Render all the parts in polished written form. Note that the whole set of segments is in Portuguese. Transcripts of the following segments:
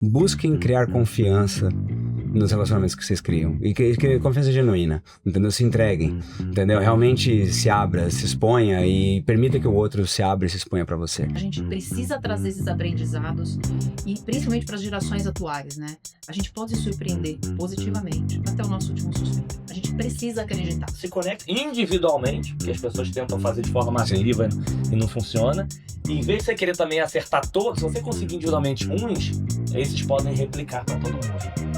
Busquem criar confiança nos relacionamentos que vocês criam. E que confiança genuína, entendeu? Se entreguem, entendeu? Realmente se abra, se exponha e permita que o outro se abra e se exponha pra você. A gente precisa trazer esses aprendizados e principalmente para as gerações atuais, né? A gente pode surpreender positivamente até o nosso último suspiro. A gente precisa acreditar. Se conecta individualmente, que as pessoas tentam fazer de forma massiva e não funciona. E em vez de você querer também acertar todos, se você conseguir individualmente uns, esses podem replicar para todo mundo.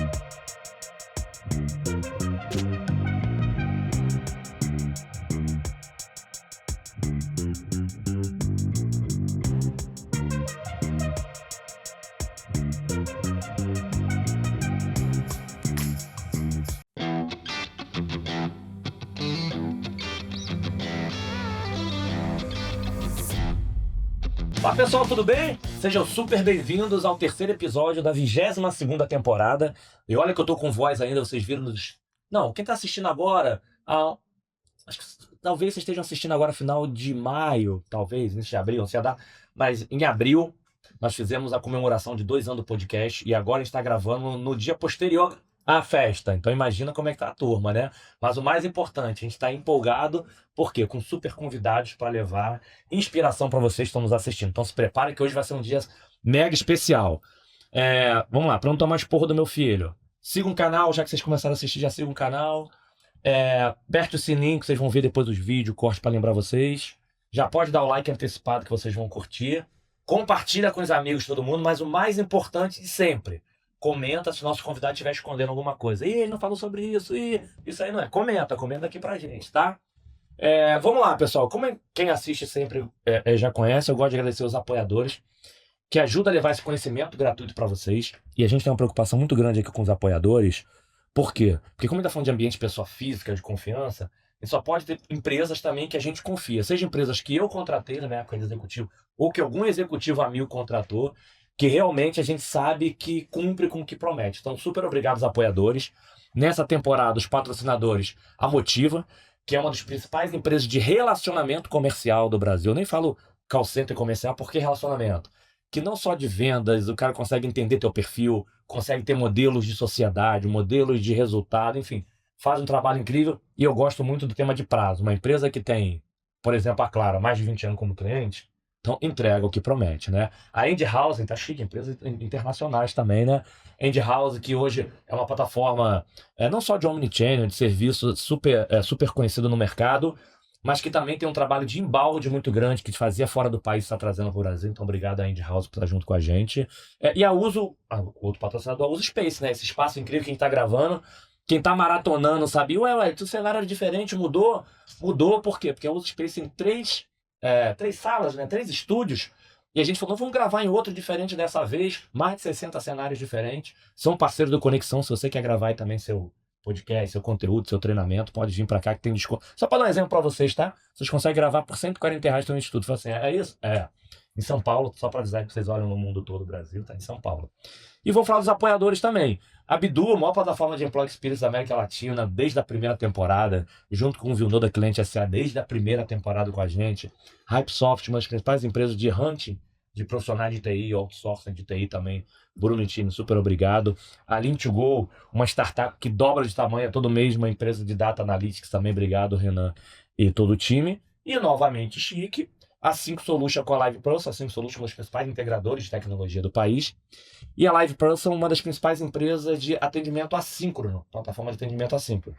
Olá pessoal, tudo bem? Sejam super bem-vindos ao terceiro episódio da 22ª temporada. E olha que eu tô com voz ainda, vocês viram nos... Não, quem tá assistindo agora... acho que talvez vocês estejam assistindo agora final de maio, talvez, início de abril, não sei a data. Mas em abril nós fizemos a comemoração de 2 anos do podcast e agora a gente tá gravando no dia posterior à festa. Então imagina como é que tá a turma, né? Mas o mais importante, a gente tá empolgado, por quê? Com super convidados para levar inspiração para vocês que estão nos assistindo. Então se prepare que hoje vai ser um dia mega especial. Vamos lá, para não tomar esporro do meu filho. Siga o canal, já que vocês começaram a assistir, já siga o canal. Aperte o sininho que vocês vão ver depois dos vídeos, corte para lembrar vocês. Já pode dar o like antecipado que vocês vão curtir. Compartilha com os amigos, todo mundo, mas o mais importante de sempre, comenta se o nosso convidado estiver escondendo alguma coisa. Ih, ele não falou sobre isso, isso aí não é. Comenta aqui pra gente, tá? Vamos lá, pessoal. Quem assiste sempre já conhece, eu gosto de agradecer os apoiadores que ajudam a levar esse conhecimento gratuito para vocês. E a gente tem uma preocupação muito grande aqui com os apoiadores. Por quê? Porque como a gente está falando de ambiente de pessoa física, de confiança, a gente só pode ter empresas também que a gente confia. Seja empresas que eu contratei na minha época de executivo, ou que algum executivo amigo contratou, que realmente a gente sabe que cumpre com o que promete. Então, super obrigado aos apoiadores. Nessa temporada, os patrocinadores, a Motiva, que é uma das principais empresas de relacionamento comercial do Brasil. Eu nem falo call center comercial, porque relacionamento. Que não só de vendas, o cara consegue entender teu perfil, consegue ter modelos de sociedade, modelos de resultado, enfim, faz um trabalho incrível. E eu gosto muito do tema de prazo. Uma empresa que tem, por exemplo, a Clara, mais de 20 anos como cliente, então entrega o que promete, né? A Andy Housing, tá chique, empresas internacionais também, né? Andy Housing, que hoje é uma plataforma não só de omnichannel, de serviço super conhecido no mercado, mas que também tem um trabalho de embalde muito grande, que fazia fora do país, está trazendo para o Brasil. Então, obrigado a Andy Housing por estar junto com a gente. E a Uso, outro patrocinador, a Uso Space, né? Esse espaço incrível que a gente está gravando. Quem está maratonando sabe, tu cenário era diferente, mudou. Mudou por quê? Porque a Uso Space tem três salas, né? 3 estúdios. E a gente falou, vamos gravar em outro diferente dessa vez. Mais de 60 cenários diferentes. São parceiros do Conexão, se você quer gravar aí também seu podcast, seu conteúdo, seu treinamento, pode vir para cá que tem desconto. Só para dar um exemplo para vocês, tá? Vocês conseguem gravar por R$140 no instituto. Fala assim, é isso? Em São Paulo, só para avisar que vocês olham no mundo todo, o Brasil, tá em São Paulo. E vou falar dos apoiadores também. A Bidu, a maior plataforma de Employee Experience da América Latina, desde a primeira temporada, junto com o Vilnô da Cliente S.A., desde a primeira temporada com a gente. Hypesoft, uma das principais empresas de hunting, de profissionais de TI, outsourcing de TI também. Bruno e time, super obrigado. A Lean2Go, uma startup que dobra de tamanho todo mês, uma empresa de data analytics também, obrigado, Renan e todo o time. E novamente chique, a 5 Solution com a LivePerson, a 5 Solution uma das principais integradores de tecnologia do país. E a LivePerson, uma das principais empresas de atendimento assíncrono, plataforma de atendimento assíncrono.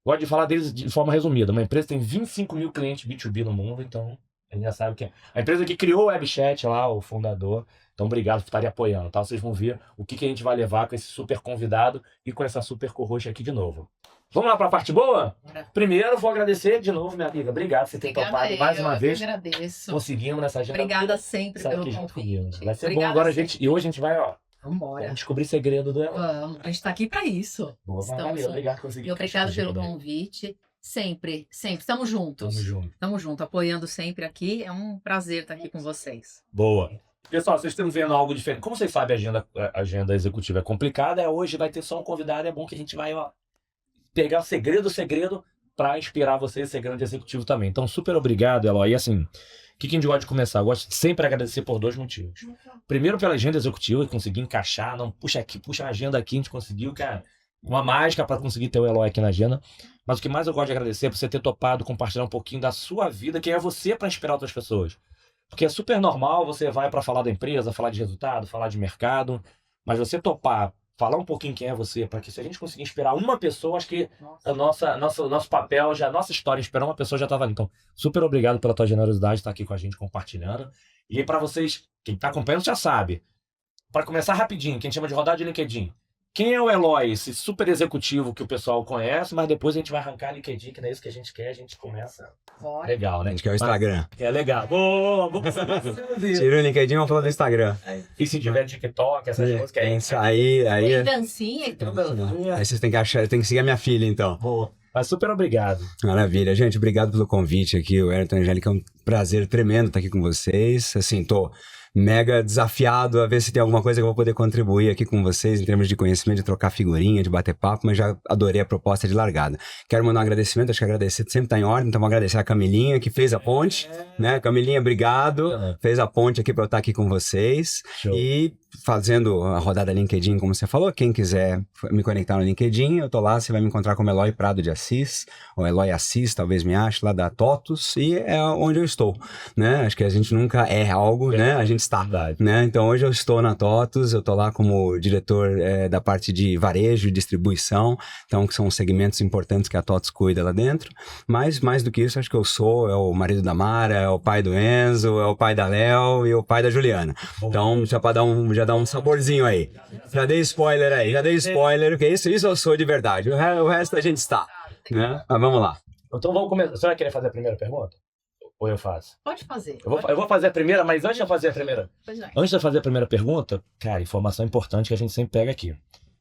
Gosto de falar deles de forma resumida. Uma empresa que tem 25 mil clientes B2B no mundo, então a gente já sabe o que é. A empresa que criou o WebChat lá, o fundador. Então, obrigado por estarem apoiando, tá? Vocês vão ver o que a gente vai levar com esse super convidado e com essa super co-host aqui de novo. Vamos lá para a parte boa? Primeiro, vou agradecer de novo, minha amiga. Obrigado por você ter topado mais uma vez. Eu agradeço. Conseguimos nessa agenda. Obrigada sempre pelo convite. Vai ser bom agora, e hoje a gente vai, Vamos descobrir segredo do... Vamos, a gente está aqui para isso. Boa, valeu, obrigado por conseguir. E obrigado pelo convite. Sempre. Estamos juntos. Estamos juntos, apoiando sempre aqui. É um prazer estar aqui com vocês. Boa. Pessoal, vocês estão vendo algo diferente. Como vocês sabem, a agenda executiva é complicada. Hoje vai ter só um convidado. É bom que a gente vai pegar o segredo, para inspirar você a ser grande executivo também. Então, super obrigado, Eloy. E assim, o que a gente gosta de começar? Eu gosto de sempre agradecer por 2 motivos. Primeiro, pela agenda executiva, conseguir encaixar, não puxa a agenda aqui, a gente conseguiu, cara, uma mágica para conseguir ter o Eloy aqui na agenda. Mas o que mais eu gosto de agradecer é por você ter topado compartilhar um pouquinho da sua vida, quem é você para inspirar outras pessoas. Porque é super normal, você vai para falar da empresa, falar de resultado, falar de mercado, mas você topar, falar um pouquinho quem é você, para que se a gente conseguir inspirar uma pessoa, acho que nosso papel, já a nossa história, inspirar uma pessoa já estava ali. Então, super obrigado pela tua generosidade de estar aqui com a gente compartilhando. E aí para vocês, quem está acompanhando já sabe. Para começar rapidinho, quem chama de rodada de LinkedIn. Quem é o Eloy, esse super executivo que o pessoal conhece, mas depois a gente vai arrancar LinkedIn, que não é isso que a gente quer, a gente começa. Legal, né? A gente quer o Instagram. É legal. Boa. Tira o LinkedIn e vamos falar do Instagram. E se tiver TikTok, essas coisas que é. Tem dancinha e tudo. Aí vocês têm que achar, tem que seguir a minha filha, então. Boa. Mas super obrigado. Maravilha. Gente, obrigado pelo convite aqui. O Wellington Angélica, é um prazer tremendo estar aqui com vocês. Assim, tô mega desafiado a ver se tem alguma coisa que eu vou poder contribuir aqui com vocês em termos de conhecimento, de trocar figurinha, de bater papo, mas já adorei a proposta de largada. Quero mandar um agradecimento, acho que agradecer sempre tá em ordem, então vou agradecer a Camilinha que fez a ponte, né? Camilinha, obrigado. Fez a ponte aqui para eu estar aqui com vocês. Show. E fazendo a rodada LinkedIn, como você falou, quem quiser me conectar no LinkedIn, eu tô lá, você vai me encontrar como Eloy Prado de Assis, ou Eloy Assis, talvez me ache, lá da TOTUS, e é onde eu estou, né? Acho que a gente nunca é algo, né? A gente está, né? Então hoje eu estou na TOTUS, eu tô lá como diretor da parte de varejo e distribuição, então que são segmentos importantes que a TOTUS cuida lá dentro, mas mais do que isso, acho que eu sou o marido da Mara, é o pai do Enzo, é o pai da Léo e o pai da Juliana. Então, já para dar um saborzinho aí. Já dei spoiler aí, porque isso eu sou de verdade. O resto a gente está, né? Mas vamos lá. Então vamos começar. Você vai querer fazer a primeira pergunta? Ou eu faço? Pode fazer. Eu vou fazer a primeira, mas antes de eu fazer a primeira... Pois é. Antes de eu fazer a primeira pergunta, cara, informação importante que a gente sempre pega aqui.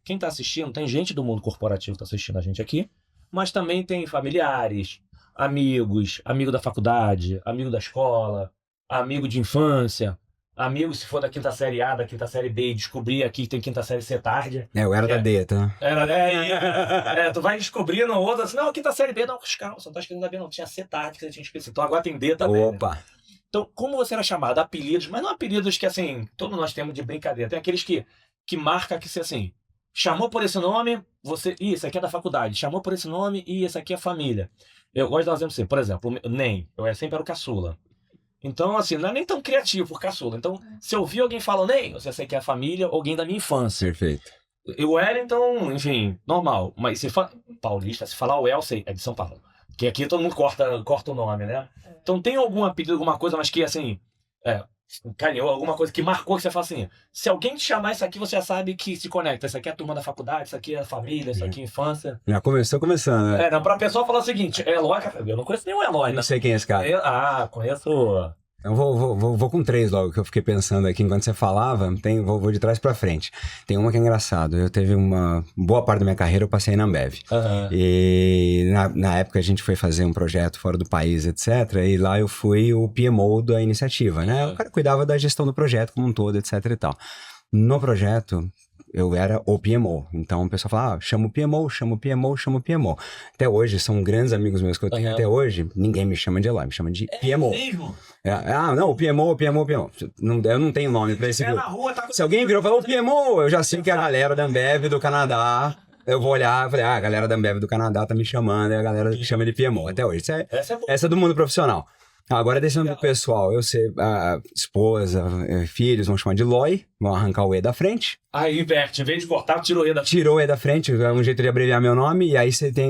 Quem tá assistindo, tem gente do mundo corporativo que tá assistindo a gente aqui, mas também tem familiares, amigos, amigo da faculdade, amigo da escola, amigo de infância, amigo se for da quinta série A, da quinta série B, e descobrir aqui que tem quinta série C tarde. Eu era da D, tá? Tu vai descobrindo outra, assim, não, quinta série B, não, calma, só tá escrito da B, não, tinha C tarde que você tinha esquecido, então agora tem D também. Opa! Né? Então, como você era chamado? Apelidos, mas não apelidos que, assim, todos nós temos de brincadeira, tem aqueles que marca que, assim, chamou por esse nome, você, esse aqui é da faculdade, chamou por esse nome, e esse aqui é família. Eu gosto de dar um exemplo assim, por exemplo, NEM, eu sempre era o caçula. Então, assim, não é nem tão criativo por caçula. Então, se eu ouvir alguém falando, nem, você sei que é a família, alguém da minha infância. Perfeito. O Wellington, enfim, normal. Mas se fala paulista, se falar o Elcio, é de São Paulo. Porque aqui todo mundo corta o nome, né? Então, tem algum apelido, alguma coisa, mas que, assim, calhou, alguma coisa que marcou que você fala assim, se alguém te chamar isso aqui, você já sabe que se conecta. Isso aqui é a turma da faculdade, isso aqui é a família, isso aqui é a infância. Já começando, né? Não, pra pessoa falar o seguinte, Eloy, eu não conheço nenhum Eloy, né? Não sei quem é esse cara. Conheço... Eu vou com 3 logo, que eu fiquei pensando aqui enquanto você falava, vou de trás pra frente. Tem uma que é engraçado, eu teve uma boa parte da minha carreira, eu passei na Ambev. Uhum. E na época a gente foi fazer um projeto fora do país, etc. E lá eu fui o PMO da iniciativa, né? O cara cuidava da gestão do projeto como um todo, etc e tal. No projeto, eu era o PMO. Então o pessoal fala, chama o PMO. Até hoje, são grandes amigos meus que eu tenho até hoje. Ninguém me chama de Eloy, me chama de PMO. Não, o PMO. Eu não tenho nome pra esse grupo. Se alguém virou e falou, o PMO, eu já sei que é a galera da Ambev do Canadá. Eu vou olhar e falei, a galera da Ambev do Canadá tá me chamando, é a galera que chama de PMO. Até hoje. Essa é do mundo profissional. Agora, descendo pro pessoal, eu sei, a esposa, filhos vão chamar de Loy, vão arrancar o E da frente. Aí inverte, em vez de cortar, tirou o E da frente. Tirou o E da frente, é um jeito de abreviar meu nome, e aí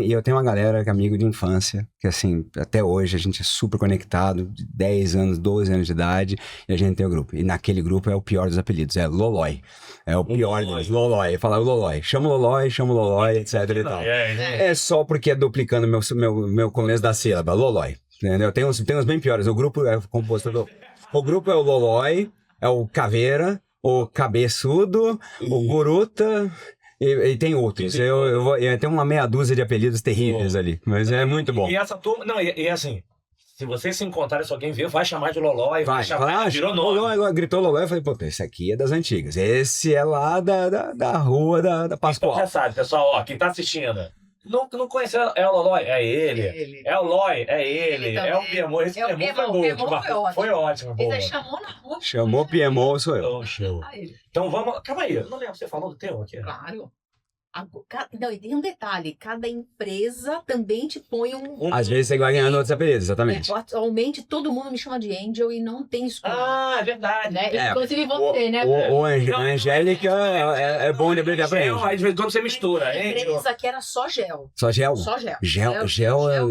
eu tenho uma galera que é amigo de infância, que assim, até hoje a gente é super conectado, de 10 anos, 12 anos de idade, e a gente tem o grupo. E naquele grupo é o pior dos apelidos, é Lolói. É o pior deles, Lolói. Fala o Lolói, chama o Lolói, etc e tal. É só porque é duplicando meu começo da sílaba, Lolói. Entendeu? Tem uns bem piores. O grupo é composto o grupo é o Lolói, é o Caveira, o Cabeçudo, o Guruta e tem outros. Eu tenho uma meia dúzia de apelidos terríveis ali, mas é muito bom. E essa turma, não, e assim, se vocês se encontrarem, se alguém ver, vai chamar de Lolói, vai chamar, virou nome. Lolói, gritou Lolói, eu falei, pô, esse aqui é das antigas. Esse é lá da rua da Pascoal. Então já sabe, pessoal, ó, quem tá assistindo, Não conheceu. É o Lolói? É ele. Ele. É o Loi? É ele. também. É o Piemon. Esse É o Piemon Piemon, foi foi bom. Foi ótimo. Ele boa. chamou na rua. Chamou PMO, sou eu. Então, show. Ah, ele. Então vamos. Calma aí. Eu não lembro. Você falou do teu aqui? Claro. Não, e tem um detalhe, cada empresa também te põe um... Às vezes você vai ganhando outros apelidos, exatamente. Atualmente todo mundo me chama de Angel e não tem escolha. Ah, é verdade. Né? É, Inclusive você, né? A Angélica é bom de abreviar pra Gel, gente. aí de vez em quando você mistura, hein? Empresa que era só gel. Só gel? Só gel.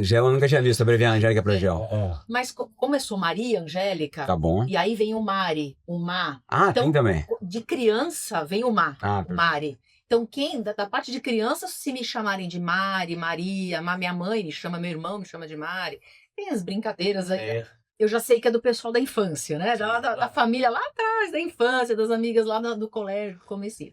Gel eu nunca tinha visto abreviar a Angélica pra gel. Mas como eu sou Maria Angélica, Tá bom. e aí vem o Mari, o Má. Ah, Então, tem também. De criança vem o Má, Ah, o Mari. Então, quem, da parte de criança, se me chamarem de Mari, Maria, minha mãe me chama, meu irmão me chama de Mari. Tem as brincadeiras aí. É. Eu já sei que é do pessoal da infância, né? Da família lá atrás, da infância, das amigas lá do colégio, comecinho.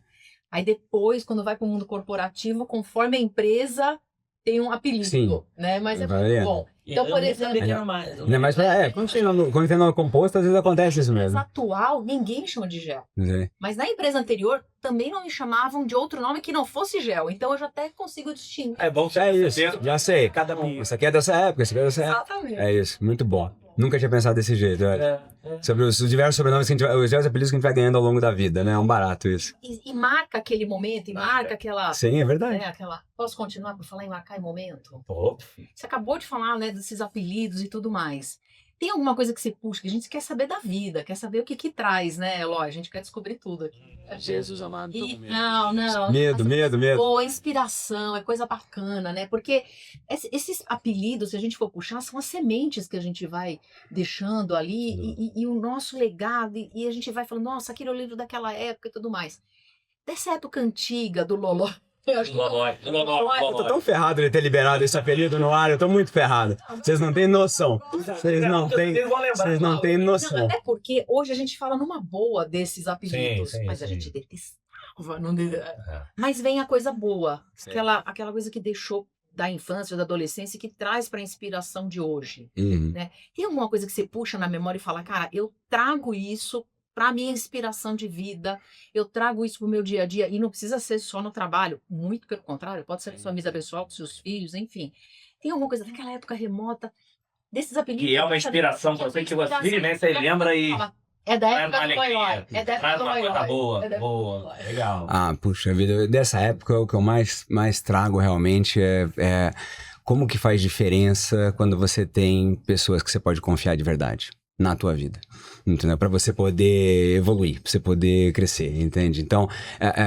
Aí depois, quando vai para o mundo corporativo, conforme a empresa, tem um apelido, Sim. né? Mas é Vai muito vendo. bom. Então, por exemplo... Ainda mais quando tem nome composto, às vezes acontece isso Mas mesmo. atual, ninguém me chama de gel. Sim. Mas na empresa anterior, também não me chamavam de outro nome que não fosse gel. Então eu já até consigo distinguir. É bom É isso, já sei. Cada um. Isso aqui é dessa época, isso aqui é dessa época. Exatamente. É isso, muito bom. Nunca tinha pensado desse jeito, velho. É. Sobre os diversos sobrenomes que a gente vai, os diversos apelidos que a gente vai ganhando ao longo da vida, né? É um barato isso. E marca aquele momento, e marca aquela... Sim, é verdade. né, aquela... Posso continuar para falar em marcar em momento? Pô, Você acabou de falar, né, desses apelidos e tudo mais. Tem alguma coisa que você puxa, que a gente quer saber da vida, quer saber o que traz, né, Eloy? A gente quer descobrir tudo aqui. Jesus amado, tô com medo. Não. Medo, medo, medo. Boa, inspiração, é coisa bacana, né? Porque esses apelidos, se a gente for puxar, são as sementes que a gente vai deixando ali e o nosso legado, e a gente vai falando, nossa, aquele é o livro daquela época e tudo mais. Dessa época antiga, do Loló, eu acho que Lolói. Eu tô tão ferrado de ter liberado esse apelido no ar, eu tô muito ferrado. Vocês não têm noção. Vocês não têm noção. Não, até porque hoje a gente fala numa boa desses apelidos, Sim, mas a sim. gente detestava. Mas vem a coisa boa, Sim. aquela coisa que deixou da infância, da adolescência, que traz para a inspiração de hoje. Uhum. Tem alguma coisa que você puxa na memória e fala, cara, eu trago isso para minha inspiração de vida, eu trago isso para o meu dia a dia, e não precisa ser só no trabalho, muito pelo contrário, pode ser na sua vida pessoal, com seus filhos, enfim. Tem alguma coisa daquela época remota, desses apelidos... Que é uma inspiração pra você, que você vira, né? Você lembra e... É da Traz época uma do Lolói. alegria. É da Traz época do uma coisa Lolói. boa. Legal. Ah, puxa vida, dessa época o que eu mais trago realmente é como que faz diferença quando você tem pessoas que você pode confiar de verdade na tua vida, entendeu? Para você poder evoluir, para você poder crescer, entende? Então,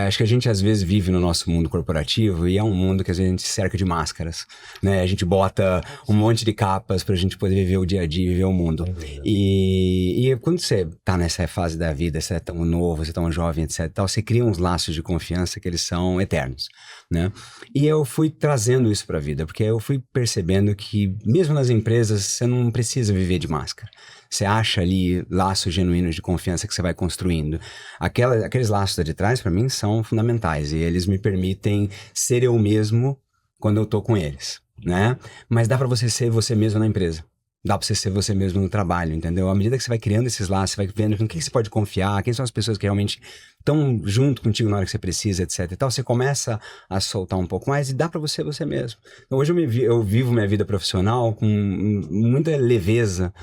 acho que a gente às vezes vive no nosso mundo corporativo e é um mundo que às vezes a gente se cerca de máscaras, né? A gente bota um monte de capas pra gente poder viver o dia a dia, viver o mundo. E quando você tá nessa fase da vida, você é tão novo, você é tão jovem, etc, tal, você cria uns laços de confiança que eles são eternos, né? E eu fui trazendo isso pra vida, porque eu fui percebendo que mesmo nas empresas você não precisa viver de máscara. Você acha ali laços genuínos de confiança que você vai construindo. Aqueles laços de trás, pra mim, são fundamentais. E eles me permitem ser eu mesmo quando eu tô com eles, né? Mas dá pra você ser você mesmo na empresa. Dá pra você ser você mesmo no trabalho, entendeu? À medida que você vai criando esses laços, você vai vendo com quem você pode confiar, quem são as pessoas que realmente estão junto contigo na hora que você precisa, etc e tal, você começa a soltar um pouco mais e dá pra você mesmo. Então, hoje eu vivo minha vida profissional com muita leveza,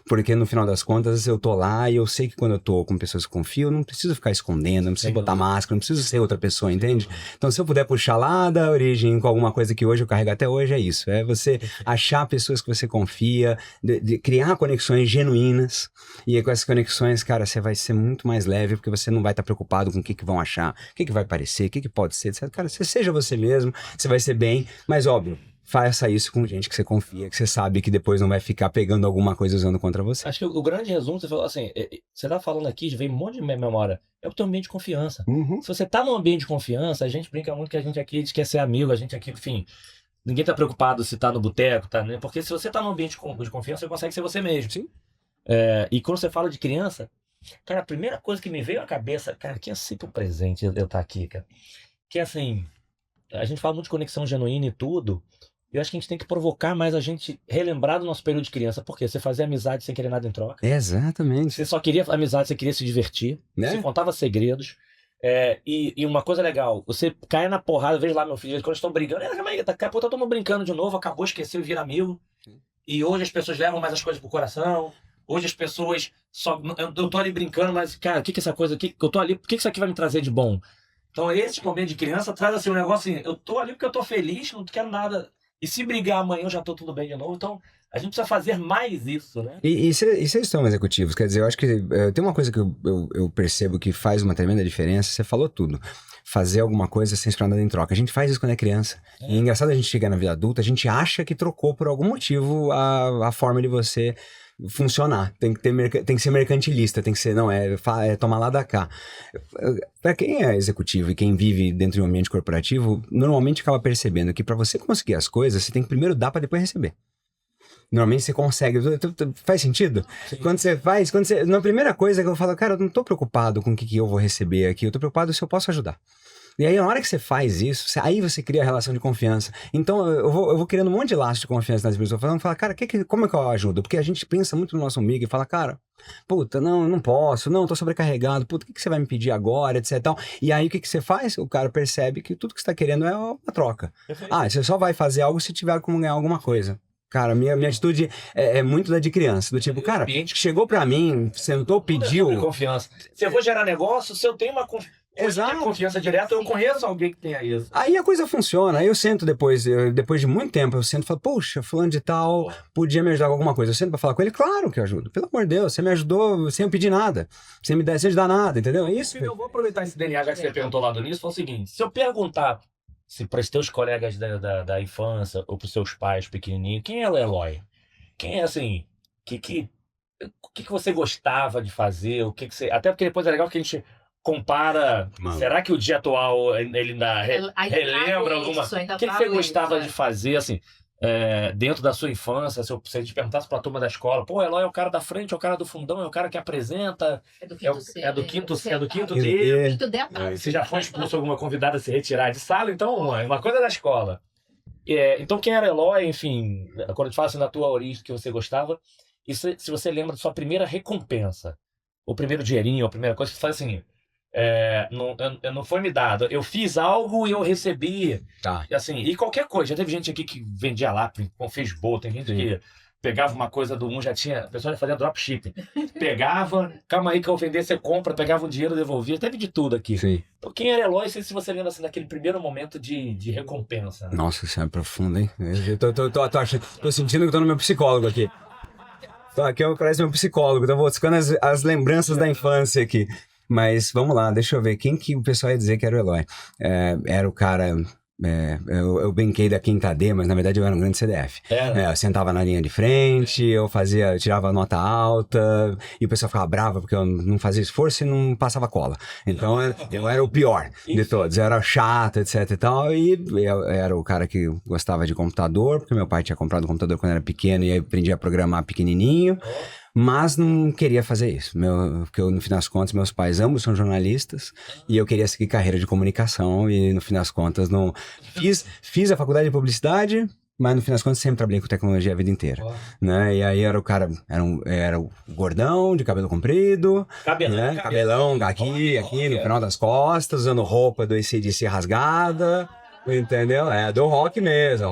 porque no final das contas eu tô lá e eu sei que quando eu tô com pessoas que confio, eu não preciso ficar escondendo, não preciso botar máscara, não preciso ser outra pessoa, entende? Então, se eu puder puxar lá da origem com alguma coisa que hoje eu carrego até hoje, é isso. É você achar pessoas que você confia, de criar conexões genuínas, e com essas conexões, cara, você vai ser muito mais leve, porque você não vai estar preocupado com o que vão achar, o que vai parecer, o que pode ser, etc. Cara, você seja você mesmo, você vai ser bem, mas óbvio, faça isso com gente que você confia, que você sabe que depois não vai ficar pegando alguma coisa usando contra você. Acho que o grande resumo, você falou assim, você tá falando aqui, vem um monte de memória, é o teu ambiente de confiança. Uhum. Se você tá num ambiente de confiança, a gente brinca muito que a gente aqui quer ser amigo, a gente aqui, enfim, ninguém tá preocupado se tá no boteco, tá, né? Porque se você tá num ambiente de confiança, você consegue ser você mesmo. Sim. E quando você fala de criança, cara, a primeira coisa que me veio à cabeça, cara, que é sempre um presente eu estar aqui, cara, que é assim, a gente fala muito de conexão genuína e tudo, eu acho que a gente tem que provocar mais a gente relembrar do nosso período de criança, porque você fazia amizade sem querer nada em troca, Exatamente. você só queria amizade, você queria se divertir, Né? você contava segredos, E uma coisa legal, você cai na porrada, eu vejo lá meu filho, quando estão brigando, calma aí, daqui a pouco estamos brincando de novo, acabou, esqueceu e vira amigo. E hoje as pessoas levam mais as coisas pro coração. Hoje as pessoas só... Eu tô ali brincando, mas, cara, o que é essa coisa aqui? Eu tô ali, por que isso aqui vai me trazer de bom? Então, esse momento de criança traz, assim, um negócio assim, eu tô ali porque eu tô feliz, não quero nada. E se brigar amanhã, eu já tô tudo bem de novo. Então, a gente precisa fazer mais isso, né? E vocês estão executivos, quer dizer, eu acho que tem uma coisa que eu percebo que faz uma tremenda diferença, você falou tudo. Fazer alguma coisa sem esperar nada em troca. A gente faz isso quando é criança. E é engraçado a gente chegar na vida adulta, a gente acha que trocou por algum motivo a forma de você funcionar. Tem que ser mercantilista, tem que ser, não, é tomar lá da cá. Para quem é executivo e quem vive dentro de um ambiente corporativo, normalmente acaba percebendo que para você conseguir as coisas, você tem que primeiro dar para depois receber. Normalmente você consegue. Faz sentido? Sim. Quando você faz, na primeira coisa que eu falo, cara, eu não tô preocupado com o que eu vou receber aqui, eu tô preocupado se eu posso ajudar. E aí, na hora que você faz isso, aí você cria a relação de confiança. Então, eu vou criando um monte de laço de confiança nas pessoas, falando, cara, como é que eu ajudo? Porque a gente pensa muito no nosso amigo e fala, cara, puta, não posso, não, tô sobrecarregado, puta, o que você vai me pedir agora, etc. E aí, o que você faz? O cara percebe que tudo que você tá querendo é uma troca. Você só vai fazer algo se tiver como ganhar alguma coisa. Cara, minha atitude é muito da de criança, do tipo, cara, chegou pra mim, sentou, pediu... Confiança. Se eu vou gerar negócio, se eu tenho uma confiança direta, eu conheço alguém que tenha isso. Aí a coisa funciona, aí eu sento depois de muito tempo, eu sento e falo, poxa, fulano de tal, podia me ajudar com alguma coisa. Eu sento pra falar com ele, claro que eu ajudo. Pelo amor de Deus, você me ajudou sem eu pedir nada, sem ajudar nada, entendeu? É isso. Eu vou aproveitar esse DNA, já que você perguntou lá do início, foi o seguinte, se eu perguntar para os teus colegas da infância ou para os seus pais pequenininhos, quem é o Eloy? Quem é assim, o que você gostava de fazer? Até porque depois é legal que a gente compara. Mano. Será que o dia atual ele ainda relembra alguma? O que você gostava de fazer assim? Dentro da sua infância, se a gente perguntasse pra turma da escola, pô, Eloy é o cara da frente, é o cara do fundão, é o cara que apresenta, é do quinto D. Você já foi expulso alguma convidada a se retirar de sala, então é uma coisa da escola. Então quem era Eloy, enfim, quando a gente fala assim da tua origem, que você gostava, e se você lembra da sua primeira recompensa, o primeiro dinheirinho, a primeira coisa que você faz assim, não foi me dado. Eu fiz algo e eu recebi. Tá. Assim, e qualquer coisa. Já teve gente aqui que vendia lápis, fez boa. Tem gente que pegava uma coisa do já tinha. A pessoa já fazia dropshipping. Pegava, calma aí que eu vender, você compra, pegava um dinheiro, devolvia. Teve de tudo aqui. Sim. Então, quem era Eloy, se você lembra assim, daquele primeiro momento de recompensa. Né? Nossa, isso é profundo, hein? Eu tô sentindo que tô no meu psicólogo aqui. Aqui parece meu psicólogo. Tô buscando as lembranças da infância aqui. Mas vamos lá, deixa eu ver. Quem que o pessoal ia dizer que era o Eloy? Era o cara... eu brinquei da quinta D, mas na verdade eu era um grande CDF. Eu sentava na linha de frente, eu tirava nota alta, e o pessoal ficava bravo porque eu não fazia esforço e não passava cola. Então eu era o pior de todos. Eu era chato, etc e tal. E eu era o cara que gostava de computador, porque meu pai tinha comprado um computador quando eu era pequeno e aí aprendi a programar pequenininho. Mas não queria fazer isso, porque no fim das contas meus pais ambos são jornalistas e eu queria seguir carreira de comunicação e no fim das contas não fiz a faculdade de publicidade, mas no fim das contas sempre trabalhei com tecnologia a vida inteira, né? E aí era o cara, era o gordão de cabelo comprido, cabelão aqui no final das costas, usando roupa do AC/DC rasgada. Entendeu? Do rock mesmo,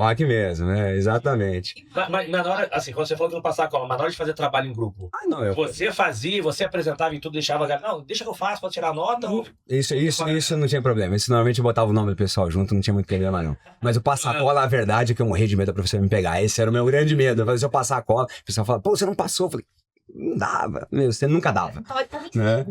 né? Exatamente. Mas na hora, assim, quando você falou que não passava cola, mas na hora de fazer trabalho em grupo, você fazia, você apresentava e tudo, deixava a galera, não, deixa que eu faço, pode tirar a nota. Isso não tinha problema. Isso normalmente eu botava o nome do pessoal junto, não tinha muito problema não. Mas o passar cola, a verdade é que eu morri de medo da professora me pegar. Esse era o meu grande medo. Eu falei, se eu passar a cola, o pessoal fala, pô, você não passou. Eu falei, não dava, você nunca dava. Né?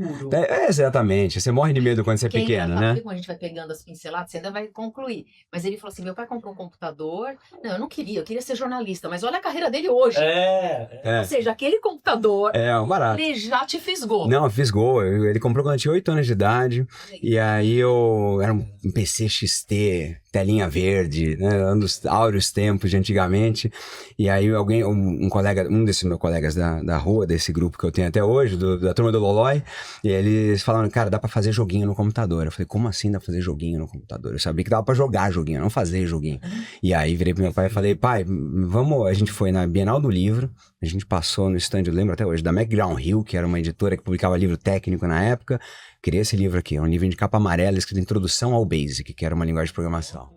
Exatamente, você morre de medo quando você é pequeno, né? Quando a gente vai pegando as pinceladas, você ainda vai concluir. Mas ele falou assim, meu pai comprou um computador, não, eu não queria, eu queria ser jornalista, mas olha a carreira dele hoje. Ou seja, aquele computador, um barato. Ele já te fisgou. Não, fisgou, ele comprou quando eu tinha 8 anos de idade, e aí era um PC XT, telinha verde, né, nos áureos tempos de antigamente, e aí um desses meus colegas da rua, desse grupo que eu tenho até hoje, da turma do Lolói, e eles falaram, cara, dá pra fazer joguinho no computador. Eu falei, como assim dá pra fazer joguinho no computador? Eu sabia que dava pra jogar joguinho, não fazer joguinho. E aí virei pro meu pai e falei, pai, a gente foi na Bienal do Livro, a gente passou no stand, eu lembro até hoje, da McGraw-Hill, que era uma editora que publicava livro técnico na época. Criei esse livro aqui, é um livro de capa amarela, escrito Introdução ao Basic, que era uma linguagem de programação.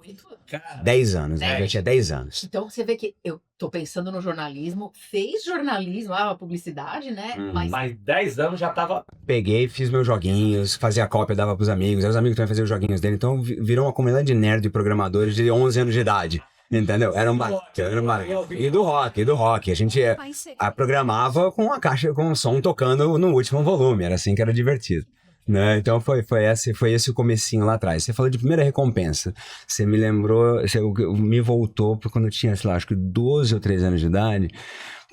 Cara, 10 anos, né? Eu tinha 10 anos. Então você vê que eu tô pensando no jornalismo, fez jornalismo, publicidade, né? Mas 10 anos já tava... Peguei, fiz meus joguinhos, fazia cópia, dava pros amigos, aí os amigos também faziam os joguinhos dele, então virou uma comunidade de nerd e programadores de 11 anos de idade, entendeu? Era um e do rock, a gente programava com a caixa, com o som tocando no último volume, era assim que era divertido. Né? Então foi esse o comecinho lá atrás. Você falou de primeira recompensa. Você me lembrou, me voltou para quando eu tinha, sei lá, acho que 12 ou 13 anos de idade,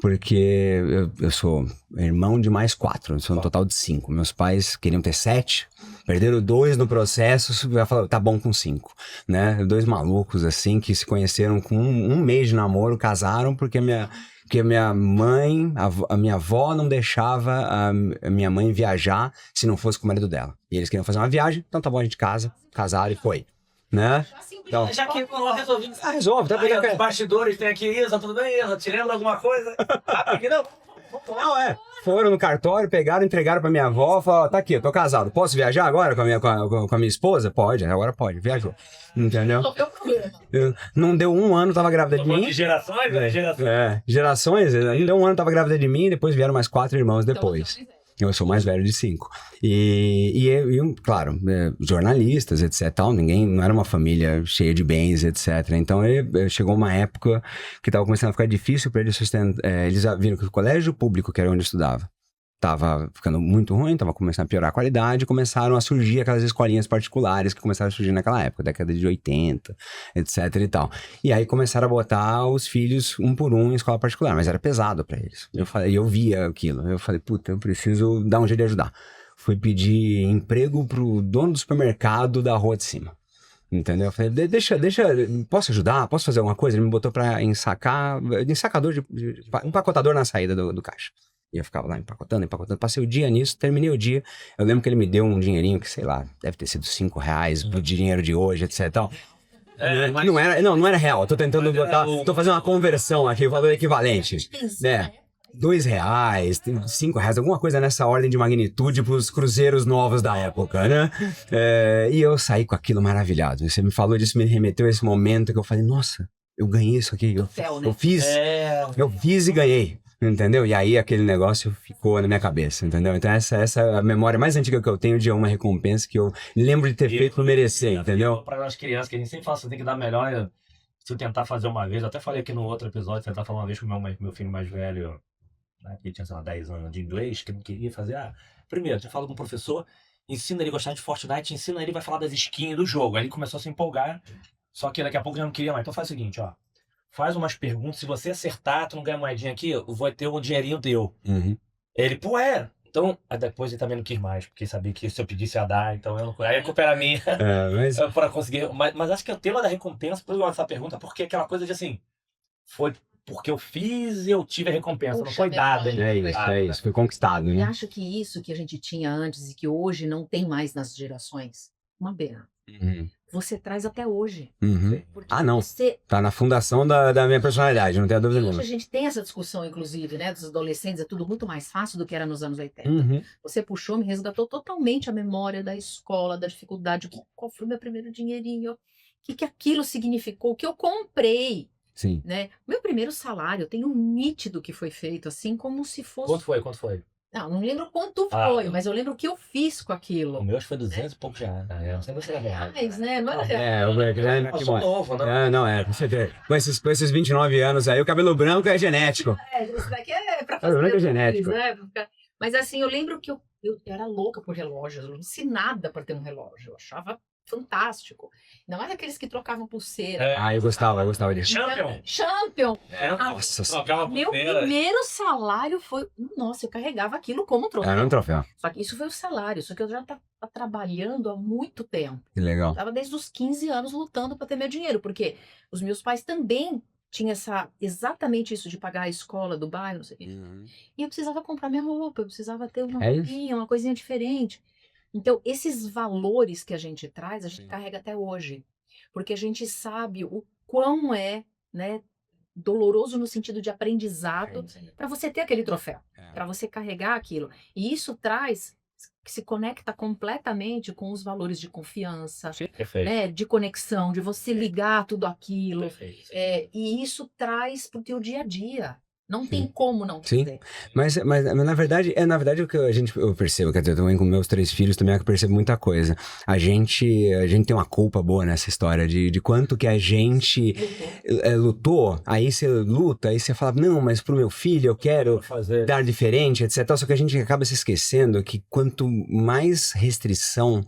porque eu sou irmão de mais 4, eu sou um total de 5. Meus pais queriam ter 7, perderam 2 no processo, já falaram, tá bom com 5, né? 2 malucos assim que se conheceram com um mês de namoro, casaram porque a mãe, a minha avó não deixava a minha mãe viajar se não fosse com o marido dela. E eles queriam fazer uma viagem, então tá bom, a gente casaram e foi. Né? Então, já que eu resolvi. Resolve, tá aí, os bastidores tem aqui, Isa, tudo bem, Isa? Tirando alguma coisa? Aqui não. Não, foram no cartório, pegaram, entregaram pra minha avó, falaram, tá aqui, eu tô casado, posso viajar agora com a minha esposa? Pode, agora pode, viajou. Entendeu? Não deu um ano, tava grávida de mim. De gerações, né? Gerações, não deu um ano, tava grávida de mim, depois vieram mais 4 irmãos depois. Eu sou mais velho de 5. Claro, jornalistas, etc. Tal, não era uma família cheia de bens, etc. Então chegou uma época que estava começando a ficar difícil para eles sustentar. Eles viram que o colégio público, que era onde eu estudava, estava ficando muito ruim, estava começando a piorar a qualidade, começaram a surgir aquelas escolinhas particulares que começaram a surgir naquela época, década de 80, etc e tal. E aí começaram a botar os filhos um por um em escola particular, mas era pesado para eles. Eu via aquilo, eu falei, puta, eu preciso dar um jeito de ajudar. Fui pedir emprego pro dono do supermercado da rua de cima. Entendeu? Eu falei, deixa, posso ajudar? Posso fazer alguma coisa? Ele me botou pra ensacador empacotador na saída do caixa. E eu ficava lá empacotando, passei o dia nisso, terminei o dia, eu lembro que ele me deu um dinheirinho que, sei lá, deve ter sido R$5 pro dinheiro de hoje, etc e tal. Mas... Não era real, tô tentando botar, tô fazendo uma conversão aqui, o valor equivalente, né? R$2, R$5, alguma coisa nessa ordem de magnitude pros cruzeiros novos da época, né? E eu saí com aquilo maravilhado. Você me falou disso, me remeteu a esse momento que eu falei, nossa, eu ganhei isso aqui, eu fiz e ganhei. Entendeu? E aí aquele negócio ficou na minha cabeça, entendeu? Então essa é a memória mais antiga que eu tenho de uma recompensa que eu lembro de ter feito por merecer, entendeu? Para nós crianças, que a gente sempre fala, você tem que dar melhor, né? Se eu tentar fazer uma vez, eu até falei aqui no outro episódio, tentar falar uma vez com o meu filho mais velho, né, que tinha, sei lá, 10 anos de inglês, que não queria fazer, primeiro, você fala com o professor, ensina ele a gostar de Fortnite, ensina ele, vai falar das skins do jogo, aí ele começou a se empolgar, só que daqui a pouco já não queria mais, então faz o seguinte, faz umas perguntas, se você acertar, tu não ganha moedinha aqui, vai ter um dinheirinho teu. Uhum. Ele, então, depois ele também não quis mais, porque sabia que se eu pedisse ia dar, então eu não... Aí a culpa era minha, para conseguir, mas acho que o tema da recompensa, por essa pergunta, porque aquela coisa de assim, foi porque eu fiz e eu tive a recompensa, não foi dada. É isso, foi conquistado, né? Eu acho que isso que a gente tinha antes e que hoje não tem mais nas gerações, uma pena. Uhum. Você traz até hoje. Uhum. Não. Tá na fundação da minha personalidade, não tenho dúvida nenhuma. Hoje a gente tem essa discussão, inclusive, né? Dos adolescentes, é tudo muito mais fácil do que era nos anos 80. Uhum. Você puxou, me resgatou totalmente a memória da escola, da dificuldade. Qual foi o meu primeiro dinheirinho? O que aquilo significou? O que eu comprei? Sim. Né? Meu primeiro salário, eu tenho um nítido que foi feito, assim, como se fosse... Quanto foi? Não lembro quanto foi, mas eu lembro o que eu fiz com aquilo. O meu foi 200 e pouco já. Não sei se era real. Mas, né? Não era real. Eu sou novo, né? Com esses 29 anos aí, o cabelo branco é genético. Isso daqui é pra fazer... branco é genético. Né? Mas assim, eu lembro que eu era louca por relógios, eu não disse nada para ter um relógio, eu achava fantástico. Não era aqueles que trocavam pulseira. Eu gostava disso. Champion! Nossa, meu primeiro salário foi... Nossa, eu carregava aquilo como troféu. Era um troféu. Só que isso foi o salário, só que eu já estava trabalhando há muito tempo. Que legal. Eu tava desde os 15 anos lutando para ter meu dinheiro, porque os meus pais também tinham exatamente isso de pagar a escola do bairro, não sei o quê. Uhum. E eu precisava comprar minha roupa, eu precisava ter uma roupinha, uma coisinha diferente. Então, esses valores que a gente traz, a gente carrega até hoje. Porque a gente sabe o quão é, né, doloroso no sentido de aprendizado para você ter aquele troféu, para você carregar aquilo. E isso traz que se conecta completamente com os valores de confiança, Perfeito. né, de conexão, de você ligar tudo aquilo. Perfeito. E isso traz para o teu dia a dia. Não Sim. tem como não Sim. fazer. Mas na verdade o que eu percebo, quer dizer, também com meus 3 filhos também é que eu percebo muita coisa. A gente tem uma culpa boa nessa história de quanto que a gente lutou, aí você luta, aí você fala, não, mas pro meu filho eu quero fazer. dar diferente, etc. Só que a gente acaba se esquecendo que quanto mais restrição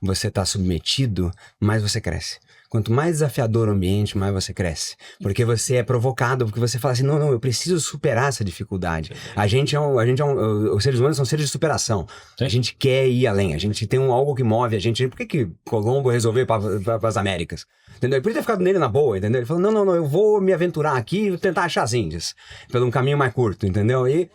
você tá submetido, mais você cresce. Quanto mais desafiador o ambiente, mais você cresce. Porque você é provocado, porque você fala assim, não, eu preciso superar essa dificuldade. Os seres humanos são seres de superação. Sim. A gente quer ir além, a gente tem algo que move a gente. Por que Colombo resolveu ir para as Américas? Entendeu? Ele podia ter ficado nele na boa, entendeu? Ele falou, não, eu vou me aventurar aqui e tentar achar as Índias. Pelo um caminho mais curto, entendeu? E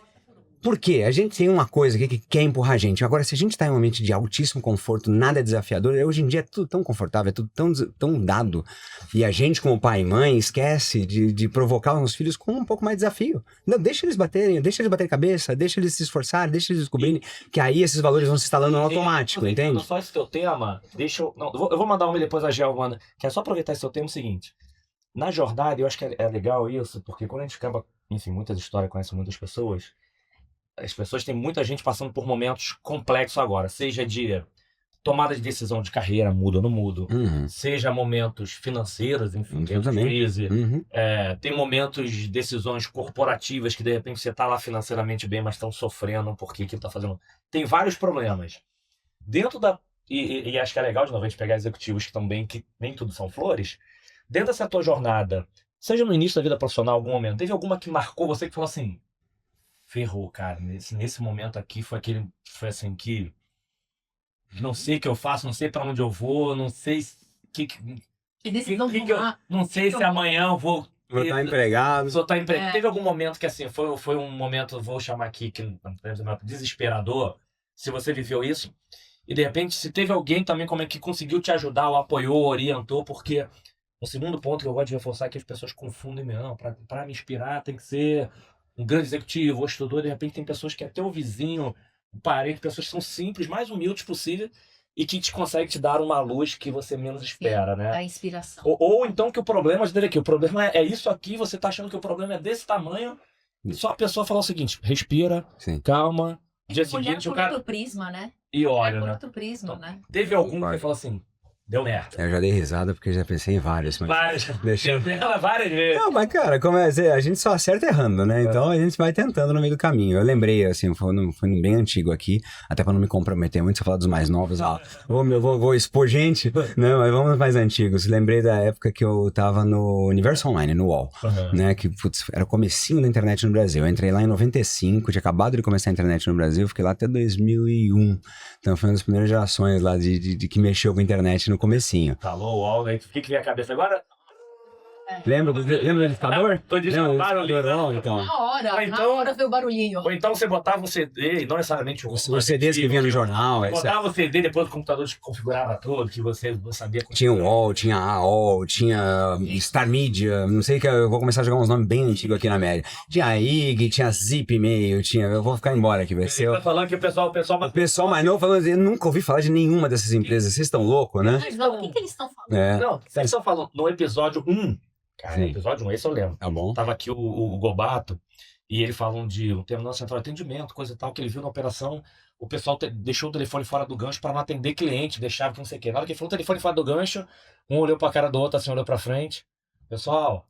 por quê? A gente tem uma coisa aqui que quer empurrar a gente. Agora, se a gente tá em um ambiente de altíssimo conforto, nada é desafiador, hoje em dia é tudo tão confortável, é tudo tão dado. E a gente, como pai e mãe, esquece de provocar os nossos filhos com um pouco mais de desafio. Não, deixa eles baterem cabeça, deixa eles se esforçarem, deixa eles descobrirem, que aí esses valores vão se instalando no automático, entende? Só esse teu tema, eu vou mandar uma depois a Gel, manda. Quero só aproveitar esse teu tema, é o seguinte. Na jornada, eu acho que é legal isso, porque quando a gente acaba, enfim, muitas histórias, conhece muitas pessoas, as pessoas têm muita gente passando por momentos complexos agora, seja de tomada de decisão de carreira, muda ou não muda, seja momentos financeiros, enfim, de crise, tem momentos de decisões corporativas que de repente você está lá financeiramente bem, mas estão sofrendo porque aquilo está fazendo... Tem vários problemas. Dentro da... E acho que é legal de novo a gente pegar executivos que estão bem, que nem tudo são flores. Dentro dessa tua jornada, seja no início da vida profissional, algum momento, teve alguma que marcou você que falou assim... Ferrou, cara. Nesse momento aqui foi assim que não sei o que eu faço, não sei pra onde eu vou, não sei não sei se amanhã eu vou estar empregado. Teve algum momento que assim, foi um momento, vou chamar aqui, que desesperador, se você viveu isso, e de repente se teve alguém também como é que conseguiu te ajudar, ou apoiou, orientou, porque o segundo ponto que eu gosto de reforçar é que as pessoas confundem mesmo, não, pra me inspirar tem que ser um grande executivo, ou estudou, de repente tem pessoas que é teu vizinho, um parente, pessoas que são simples, mais humildes possível, e que conseguem te dar uma luz que você menos espera, né? A inspiração. Ou então que o problema dele aqui, o problema é isso aqui, você tá achando que o problema é desse tamanho, e só a pessoa falar o seguinte, respira, calma, dia seguinte o cara... Olhar por outro prisma, né? E olha, por né? outro prisma, né? Teve algum que falou assim, deu merda. Eu já dei risada porque já pensei em vários. Mas várias vezes. Não, mas cara, a gente só acerta errando, né? Então a gente vai tentando no meio do caminho. Eu lembrei, assim, foi bem antigo aqui, até pra não me comprometer muito, se eu falar dos mais novos, vou expor gente, não, mas vamos mais antigos. Lembrei da época que eu tava no Universo Online, no UOL, né? Que, putz, era o comecinho da internet no Brasil. Eu entrei lá em 95, tinha acabado de começar a internet no Brasil, fiquei lá até 2001. Então foi uma das primeiras gerações lá de que mexeu com a internet no comecinho. Falou, UOL, né? O que veio a cabeça agora? Lembra do discador? Tô dizendo barulhinho. Então. Na hora veio o barulhinho. Ou então você botava um CD, não necessariamente os CDs que vinha no jornal. Botava o CD, depois o computador te configurava todo, que você sabia... Tinha o UOL, tinha a AOL, tinha Star Media, não sei, que eu vou começar a jogar uns nomes bem antigos aqui na média. Tinha a IG, tinha a Zip Mail, eu vou ficar embora aqui, vai ser... Você tá falando que o pessoal mais novo falando, eu nunca ouvi falar de nenhuma dessas empresas, vocês estão loucos, né? Mas o que eles estão falando? Não, vocês estão falando no episódio 1, cara, no episódio 1, esse eu lembro. Tá bom. Tava aqui o Gobato, e ele falando de um terminal central de atendimento, coisa e tal, que ele viu na operação, o pessoal deixou o telefone fora do gancho para não atender cliente, deixava que não sei o quê. Na hora que ele falou o telefone fora do gancho, um olhou pra cara do outro, assim, olhou pra frente. Pessoal,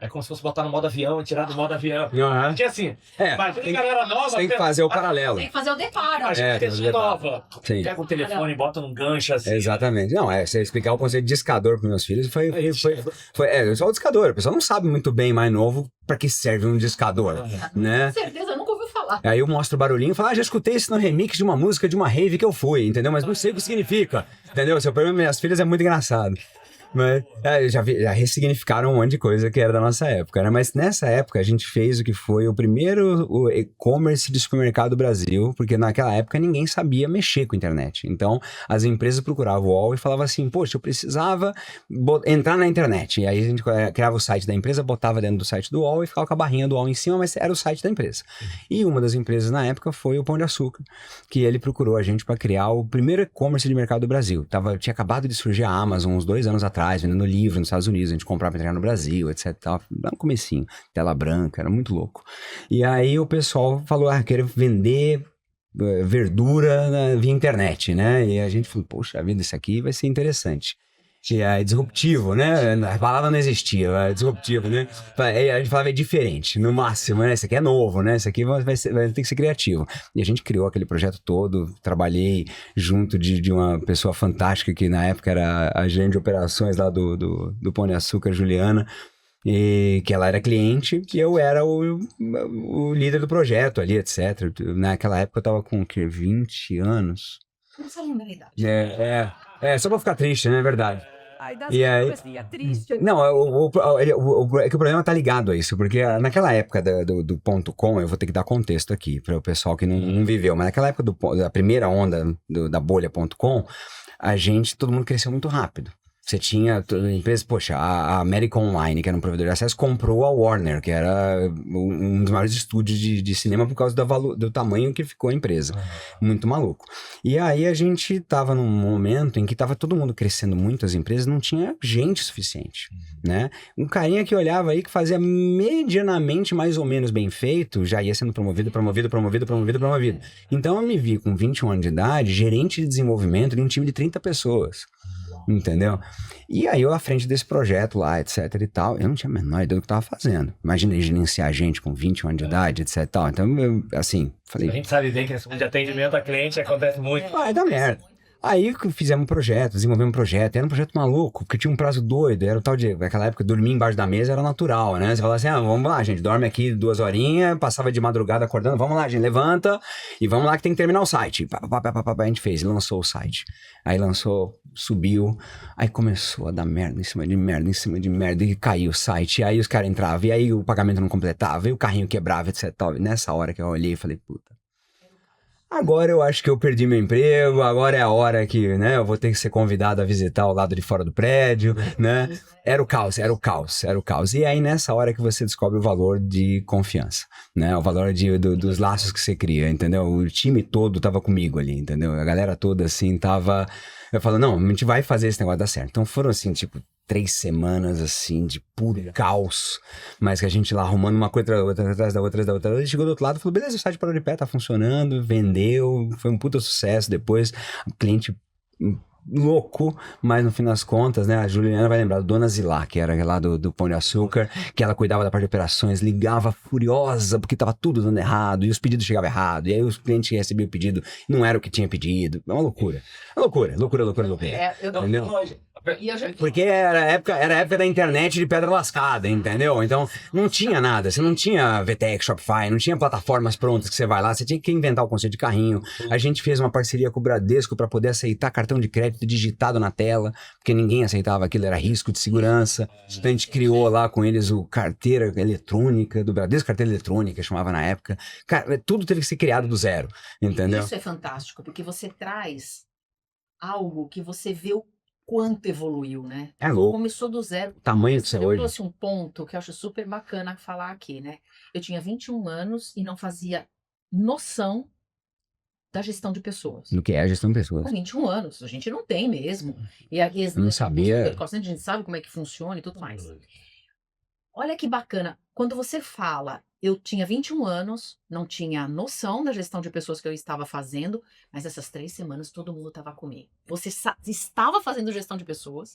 é como se fosse botar no modo avião e tirar do modo avião. Porque assim, imagina a galera nova... Tem que fazer o paralelo. Tem que fazer o deparo. A gente nova. Pega o telefone e bota num gancho assim. Exatamente. Não, você explicar o conceito de discador para meus filhos foi só o discador. O pessoal não sabe muito bem, mais novo, para que serve um discador, né? Com certeza, eu nunca ouvi falar. Aí eu mostro o barulhinho e falo, já escutei isso no remix de uma música de uma rave que eu fui, entendeu? Mas não sei o que significa, entendeu? Seu problema com minhas filhas é muito engraçado. Mas já ressignificaram um monte de coisa que era da nossa época, né? Mas nessa época a gente fez o que foi o primeiro e-commerce de supermercado do Brasil, porque naquela época ninguém sabia mexer com a internet. Então as empresas procuravam o UOL e falavam assim, poxa, eu precisava entrar na internet. E aí a gente criava o site da empresa, botava dentro do site do UOL e ficava com a barrinha do UOL em cima, mas era o site da empresa. E uma das empresas na época foi o Pão de Açúcar, que ele procurou a gente para criar o primeiro e-commerce de mercado do Brasil. Tinha acabado de surgir a Amazon uns 2 anos atrás, vendendo livro nos Estados Unidos, a gente comprava para entregar no Brasil, etc. Lá no comecinho, tela branca, era muito louco. E aí o pessoal falou, quero vender verdura via internet, né? E a gente falou, poxa vida, isso aqui vai ser interessante. Que é disruptivo, né? A palavra não existia, é disruptivo, né? A gente falava é diferente, no máximo, né? Isso aqui é novo, né? Isso aqui vai ter que ser criativo. E a gente criou aquele projeto todo, trabalhei junto de uma pessoa fantástica que na época era a gerente de operações lá do Pão de Açúcar, Juliana, e que ela era cliente e eu era o líder do projeto ali, etc. Naquela época eu tava com o quê? 20 anos? Não sei lembrar a idade. Só pra ficar triste, né? É verdade. E aí, triste. não, é que o problema tá ligado a isso, porque naquela época do ponto .com, eu vou ter que dar contexto aqui para o pessoal que não viveu, mas naquela época da primeira onda da bolha.com, todo mundo cresceu muito rápido. Você tinha empresas, poxa, a American Online, que era um provedor de acesso, comprou a Warner, que era um dos maiores estúdios de cinema por causa do tamanho que ficou a empresa. Muito maluco. E aí a gente tava num momento em que tava todo mundo crescendo muito, as empresas, não tinha gente suficiente, né? Um carinha que olhava aí, que fazia medianamente mais ou menos bem feito, já ia sendo promovido. Então eu me vi com 21 anos de idade, gerente de desenvolvimento de um time de 30 pessoas. Entendeu? E aí eu à frente desse projeto lá, etc e tal, eu não tinha a menor ideia do que eu tava fazendo. Imagina gerenciar gente com 21 anos de idade, etc e tal. Então eu, assim, falei... A gente sabe bem que esse mundo de atendimento a cliente acontece muito. Vai dar merda. Aí fizemos um projeto, desenvolvemos um projeto, era um projeto maluco, porque tinha um prazo doido, era o tal de, naquela época, dormir embaixo da mesa era natural, né? Você falava assim, vamos lá, gente, dorme aqui 2 horinhas, passava de madrugada acordando, vamos lá, gente, levanta, e vamos lá que tem que terminar o site. A gente fez, lançou o site. Aí lançou, subiu, aí começou a dar merda em cima de merda, e caiu o site, e aí os caras entravam, e aí o pagamento não completava, e o carrinho quebrava, etc. E nessa hora que eu olhei e falei, puta, agora eu acho que eu perdi meu emprego, agora é a hora que, né, eu vou ter que ser convidado a visitar o lado de fora do prédio, né? Era o caos. E aí nessa hora que você descobre o valor de confiança, né? O valor dos laços que você cria, entendeu? O time todo tava comigo ali, entendeu? A galera toda, assim, tava... Eu falo, não, a gente vai fazer esse negócio dar certo. Então foram, assim, tipo, 3 semanas, assim, de puro caos, mas que a gente lá arrumando uma coisa atrás da outra, ele chegou do outro lado e falou, beleza, o site parou de pé, tá funcionando, vendeu, foi um puta sucesso depois, o cliente louco, mas no fim das contas, né, a Juliana vai lembrar do Dona Zilá, que era lá do Pão de Açúcar, que ela cuidava da parte de operações, ligava furiosa porque tava tudo dando errado, e os pedidos chegavam errado, e aí os clientes recebiam o pedido, não era o que tinha pedido, é uma loucura. Loucura. Entendeu? Porque era a época da internet de pedra lascada, entendeu? Então, não tinha nada, você não tinha VTEX, Shopify, não tinha plataformas prontas que você vai lá, você tinha que inventar o conceito de carrinho. A gente fez uma parceria com o Bradesco para poder aceitar cartão de crédito digitado na tela, porque ninguém aceitava aquilo, era risco de segurança. Então a gente criou lá com eles o carteira eletrônica, do Bradesco Carteira Eletrônica, chamava na época. Cara, tudo teve que ser criado do zero, entendeu? Isso é fantástico, porque você traz algo que você vê o quanto evoluiu, né? É louco. Começou do zero. O tamanho que você é Eu hoje. trouxe um ponto que eu acho super bacana falar aqui, né? Eu tinha 21 anos e não fazia noção da gestão de pessoas. No que é a gestão de pessoas. Com 21 anos, a gente não tem mesmo. E aqui, Eu não sabia. a gente sabe como é que funciona e tudo mais. Olha que bacana. Quando você fala, eu tinha 21 anos, não tinha noção da gestão de pessoas que eu estava fazendo, mas essas 3 semanas todo mundo estava comigo. Você estava fazendo gestão de pessoas,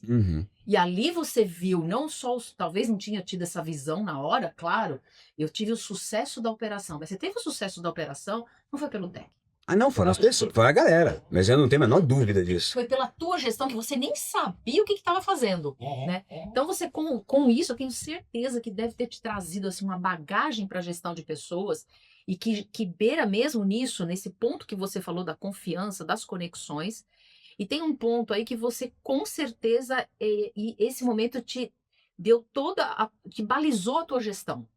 e ali você viu, não só, talvez não tinha tido essa visão na hora, claro, eu tive o sucesso da operação, mas você teve o sucesso da operação, não foi pelo técnico. Ah, não, foram as pessoas, foi a galera. Mas eu não tenho a menor dúvida disso. Foi pela tua gestão que você nem sabia o que estava fazendo, né? Então você, com isso, eu tenho certeza que deve ter te trazido assim, uma bagagem para a gestão de pessoas e que beira mesmo nisso, nesse ponto que você falou da confiança, das conexões. E tem um ponto aí que você, com certeza, e esse momento te deu que balizou a tua gestão,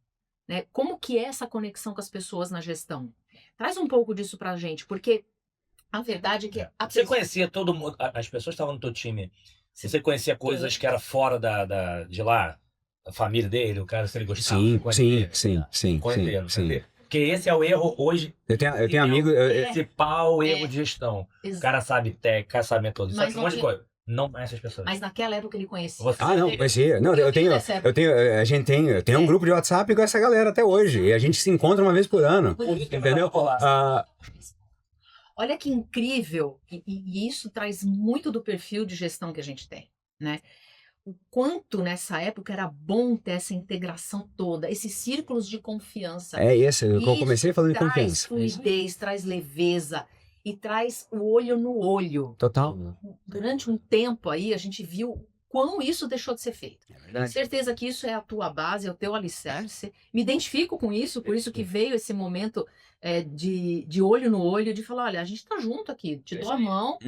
né? Como que é essa conexão com as pessoas na gestão? Traz um pouco disso pra gente, porque a verdade é que... Você conhecia todo mundo, as pessoas que estavam no teu time, você conhecia coisas que eram fora de lá? A família dele, o cara, se ele gostava? Sim. Porque esse é o erro hoje. Eu tenho amigo... O principal erro de gestão. Exato. O cara sabe técnica, o cara sabe metodologia, Mas sabe um monte de coisa. Não conhece as pessoas. Mas naquela época ele conhecia. Não, conhecia. Não, eu tenho um grupo de WhatsApp com essa galera até hoje. E a gente se encontra uma vez por ano. Entendeu? Olha que incrível, e isso traz muito do perfil de gestão que a gente tem, né? O quanto nessa época era bom ter essa integração toda, esses círculos de confiança. Eu comecei falando de Traz confiança. fluidez, traz leveza e traz o olho no olho. Total. Durante um tempo aí, a gente viu quão isso deixou de ser feito. É verdade. Certeza que isso é a tua base, é o teu alicerce. Me identifico com isso, por isso que veio esse momento de olho no olho, de falar, olha, a gente tá junto aqui, te dou a mão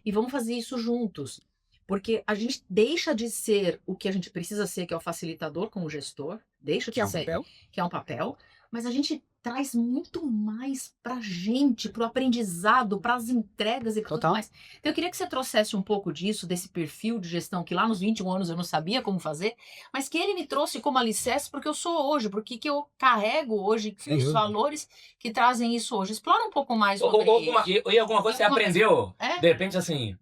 e vamos fazer isso juntos. Porque a gente deixa de ser o que a gente precisa ser, que é o facilitador como gestor, deixa de ser, que é um papel, mas a gente traz muito mais pra gente, pro aprendizado, pras entregas e tudo mais. Então eu queria que você trouxesse um pouco disso, desse perfil de gestão, que lá nos 21 anos eu não sabia como fazer, mas que ele me trouxe como alicerce porque eu sou hoje, porque que eu carrego hoje, os valores que trazem isso hoje. Explora um pouco mais sobre E alguma coisa que você aprendeu, de repente assim,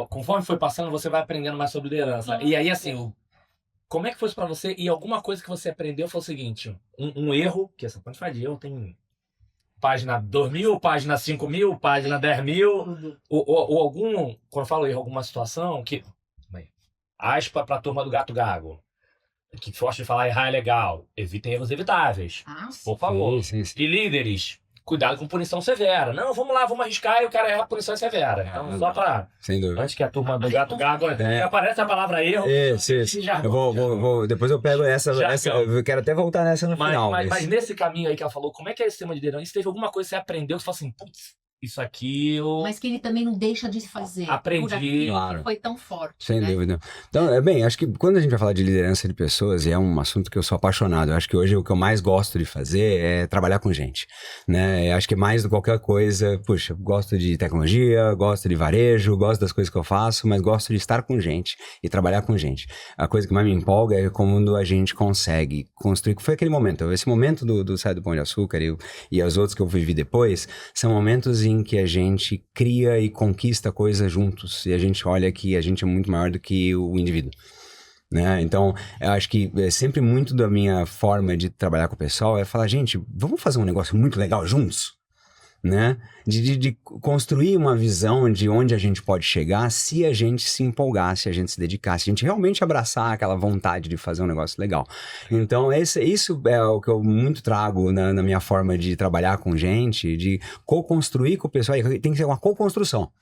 conforme foi passando, você vai aprendendo mais sobre liderança. E aí assim, como é que foi isso pra você? E alguma coisa que você aprendeu foi o seguinte, um erro, que essa quantidade de erro tem página 2.000, página 5.000, página 10.000, ou algum, quando eu falo erro, alguma situação que, aspa pra turma do Gato Gago, que gosta de falar errar é legal, evitem erros evitáveis, por favor. Sim. E líderes, cuidado com punição severa. Não, vamos lá, vamos arriscar e o cara erra, a punição é severa. Então, só pra... Sem dúvida. Antes que a turma do Gato Gago aparece a palavra erro. Isso. Eu vou, depois eu pego essa, eu quero até voltar nessa no final. Mas nesse caminho aí que ela falou, como é que é esse tema de liderança? Se teve alguma coisa que você aprendeu que você falou assim, putz, isso aqui eu... Mas que ele também não deixa de fazer. Aprendi. Claro. Foi tão forte. Sem dúvida. Então, acho que quando a gente vai falar de liderança de pessoas, e é um assunto que eu sou apaixonado, eu acho que hoje o que eu mais gosto de fazer é trabalhar com gente, né? Eu acho que mais do que qualquer coisa, puxa, gosto de tecnologia, gosto de varejo, gosto das coisas que eu faço, mas gosto de estar com gente e trabalhar com gente. A coisa que mais me empolga é quando a gente consegue construir, que foi aquele momento, esse momento do Sai do Pão de Açúcar e os outros que eu vivi depois, são momentos em que a gente cria e conquista coisas juntos e a gente olha que a gente é muito maior do que o indivíduo, né? Então, eu acho que sempre muito da minha forma de trabalhar com o pessoal é falar, gente, vamos fazer um negócio muito legal juntos? Né? De construir uma visão de onde a gente pode chegar se a gente se empolgar, se a gente se dedicar, se a gente realmente abraçar aquela vontade de fazer um negócio legal. Então, isso é o que eu muito trago na minha forma de trabalhar com gente, de co-construir com o pessoal. Tem que ser uma co-construção.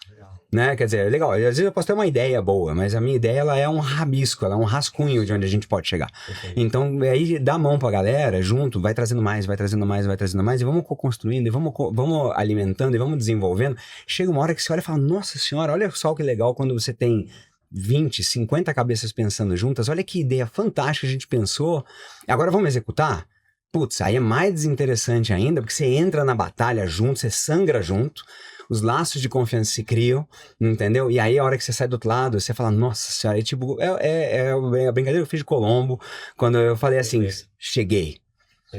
Né? Quer dizer, legal, às vezes eu posso ter uma ideia boa, mas a minha ideia ela é um rabisco, ela é um rascunho de onde a gente pode chegar. Então, aí dá a mão pra galera, junto, vai trazendo mais, e vamos construindo, e vamos alimentando, e vamos desenvolvendo. Chega uma hora que você olha e fala, nossa senhora, olha só que legal quando você tem 20, 50 cabeças pensando juntas, olha que ideia fantástica a gente pensou, agora vamos executar? Putz, aí é mais desinteressante ainda, porque você entra na batalha junto, você sangra junto, os laços de confiança se criam, entendeu? E aí a hora que você sai do outro lado, você fala, nossa senhora, é tipo, é a brincadeira que eu fiz de Colombo, quando eu falei assim, cheguei,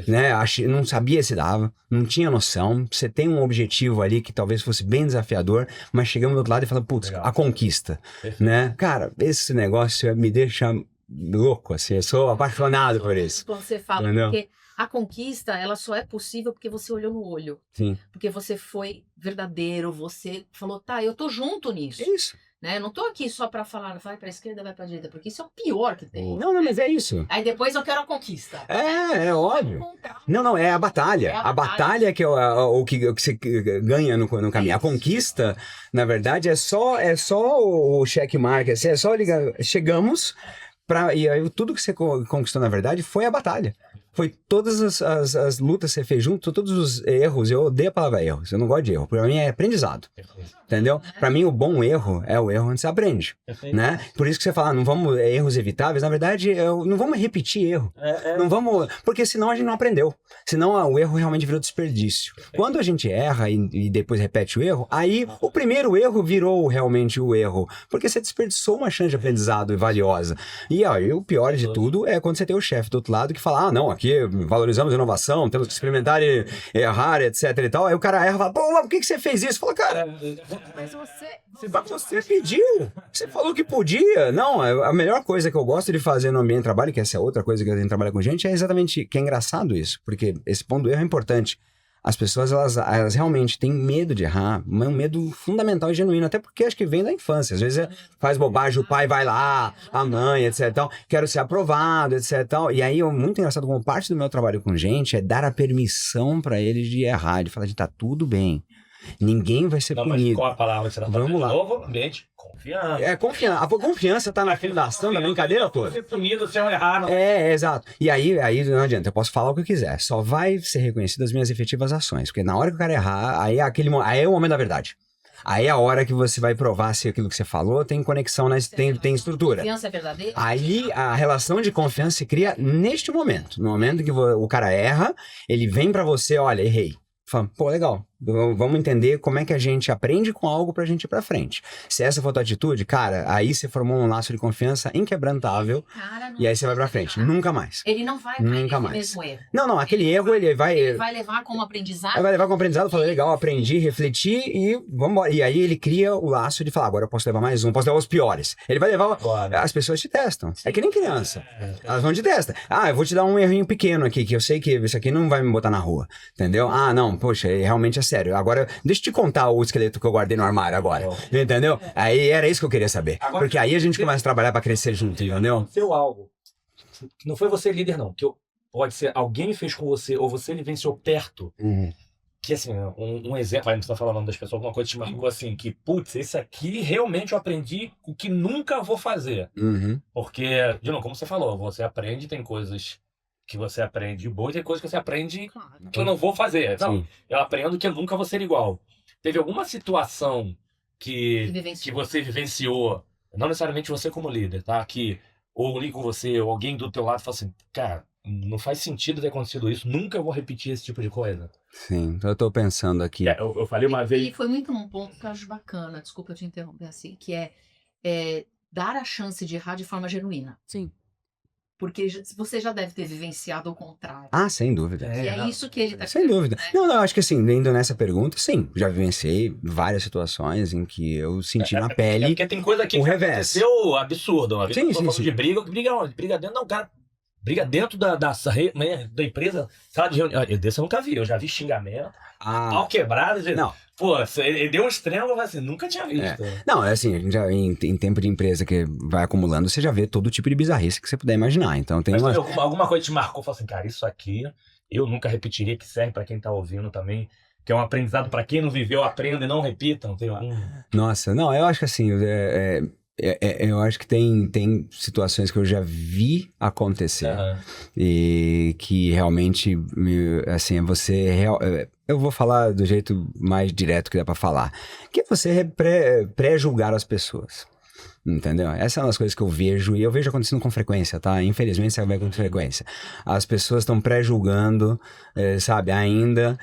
né? Não sabia se dava, não tinha noção, você tem um objetivo ali que talvez fosse bem desafiador, mas chegamos do outro lado e falamos, putz, a conquista, né? Cara, esse negócio me deixa louco, assim, eu sou apaixonado por isso. Quando você fala, entendeu? Porque a conquista, ela só é possível porque você olhou no olho. Sim. Porque você foi verdadeiro, você falou, tá, eu tô junto nisso. É isso. Né? Eu não tô aqui só pra falar, vai pra esquerda, vai pra direita, porque isso é o pior que tem. Não, mas é isso. Aí depois eu quero a conquista. É óbvio. Não, é a batalha. A batalha que é o que você ganha no caminho. A conquista, na verdade, é só o checkmark, assim, é só ligar, chegamos... E aí tudo que você conquistou, na verdade, foi a batalha. Foi todas as lutas que você fez junto, todos os erros. Eu odeio a palavra erros. Eu não gosto de erro. Pra mim é aprendizado. Entendeu? Pra mim, o bom erro é o erro onde você aprende. Né? Por isso que você fala, não vamos, erros evitáveis. Na verdade, não vamos repetir erro. Não vamos, porque senão a gente não aprendeu. Senão o erro realmente virou desperdício. Quando a gente erra e depois repete o erro, aí o primeiro erro virou realmente o erro. Porque você desperdiçou uma chance de aprendizado valiosa. E o pior de tudo é quando você tem o chefe do outro lado que fala, não, aqui valorizamos a inovação, temos que experimentar e errar, etc e tal. Aí o cara erra e fala, pô, mas por que você fez isso? Fala, cara, Mas você pediu, você falou que podia. Não, a melhor coisa que eu gosto de fazer no ambiente de trabalho, que essa é outra coisa que eu tenho que trabalhar com gente, é exatamente, que é engraçado isso, porque esse ponto do erro é importante. As pessoas, elas realmente têm medo de errar, mas é um medo fundamental e genuíno, até porque acho que vem da infância. Às vezes faz bobagem, o pai vai lá, a mãe, etc e tal, quero ser aprovado, etc e tal. E aí, muito engraçado, como parte do meu trabalho com gente, é dar a permissão pra eles de errar, de falar de tá tudo bem. Ninguém vai ser punido. Mas qual a palavra que você tá falando? Vamos lá. De novo, ambiente, confiança. Confiança. A confiança tá na fundação da brincadeira toda. Ser punido se eu errar. Não. Exato. E aí não adianta, eu posso falar o que eu quiser. Só vai ser reconhecido as minhas efetivas ações. Porque na hora que o cara errar, aí é o momento da verdade. Aí é a hora que você vai provar se aquilo que você falou tem conexão, tem estrutura. Confiança é verdadeira? Aí a relação de confiança se cria neste momento. No momento em que o cara erra, ele vem pra você, olha, errei. Fala, pô, legal. Vamos entender como é que a gente aprende com algo pra gente ir pra frente. Se essa for a tua atitude, cara, aí você formou um laço de confiança inquebrantável e aí você vai pra frente. Nunca mais. Ele não vai cair nesse mesmo erro. Não, aquele erro ele vai levar como aprendizado. Ele vai levar como aprendizado, falar, legal, aprendi, refleti e vamos embora. E aí ele cria o laço de falar, agora eu posso levar mais um, posso levar os piores. Ele vai levar, as pessoas te testam. É que nem criança. Elas vão te testar. Eu vou te dar um errinho pequeno aqui, que eu sei que isso aqui não vai me botar na rua. Entendeu? Não, poxa, realmente é sério. Agora, deixa eu te contar o esqueleto que eu guardei no armário agora. Entendeu? Aí era isso que eu queria saber. Agora, porque aí a gente começa a trabalhar pra crescer junto, entendeu? Aconteceu algo. Não foi você líder, não. Que pode ser alguém fez com você, ou você vivenciou perto. Que assim, um exemplo, aí não precisa falar o nome das pessoas, alguma coisa te marcou assim, que putz, esse aqui realmente eu aprendi o que nunca vou fazer. Porque, de novo, como você falou, você aprende, tem coisas que você aprende boa e tem coisas que você aprende que eu não vou fazer. Não, eu aprendo que eu nunca vou ser igual. Teve alguma situação que você vivenciou, não necessariamente você como líder, tá? Que ou ali com você, ou alguém do teu lado fala assim, cara, não faz sentido ter acontecido isso, nunca vou repetir esse tipo de coisa. Sim, então eu tô pensando aqui. Eu falei uma vez... E foi muito um ponto que eu acho bacana, desculpa eu te interromper assim, que é dar a chance de errar de forma genuína. Sim. Porque você já deve ter vivenciado o contrário. Sem dúvida. E é isso que ele tá Sem dúvida. Né? Não, acho que assim, indo nessa pergunta, sim, já vivenciei várias situações em que eu senti na pele porque tem coisa aqui o que revés. aconteceu absurdo. Uma vez Sim, eu tô falando sim. de briga dentro, não, cara, briga dentro da empresa, sala de reunião. Desse eu nunca vi, eu já vi xingamento, pau quebrado. Não. Pô, ele deu um extremo, assim, nunca tinha visto. Não, é assim, a gente já, em tempo de empresa que vai acumulando, você já vê todo tipo de bizarrice que você puder imaginar. Então tem alguma coisa te marcou, falou assim, cara, isso aqui eu nunca repetiria, que serve pra quem tá ouvindo também, que é um aprendizado pra quem não viveu, aprenda e não repita, não tem algum... Nossa, não, eu acho que assim, eu acho que tem situações que eu já vi acontecer e que realmente, assim, eu vou falar do jeito mais direto que dá pra falar, que é você pré-julgar as pessoas. Entendeu? Essa é uma das coisas que eu vejo, e eu vejo acontecendo com frequência, tá? Infelizmente, isso vai com frequência. As pessoas estão pré-julgando, sabe, ainda,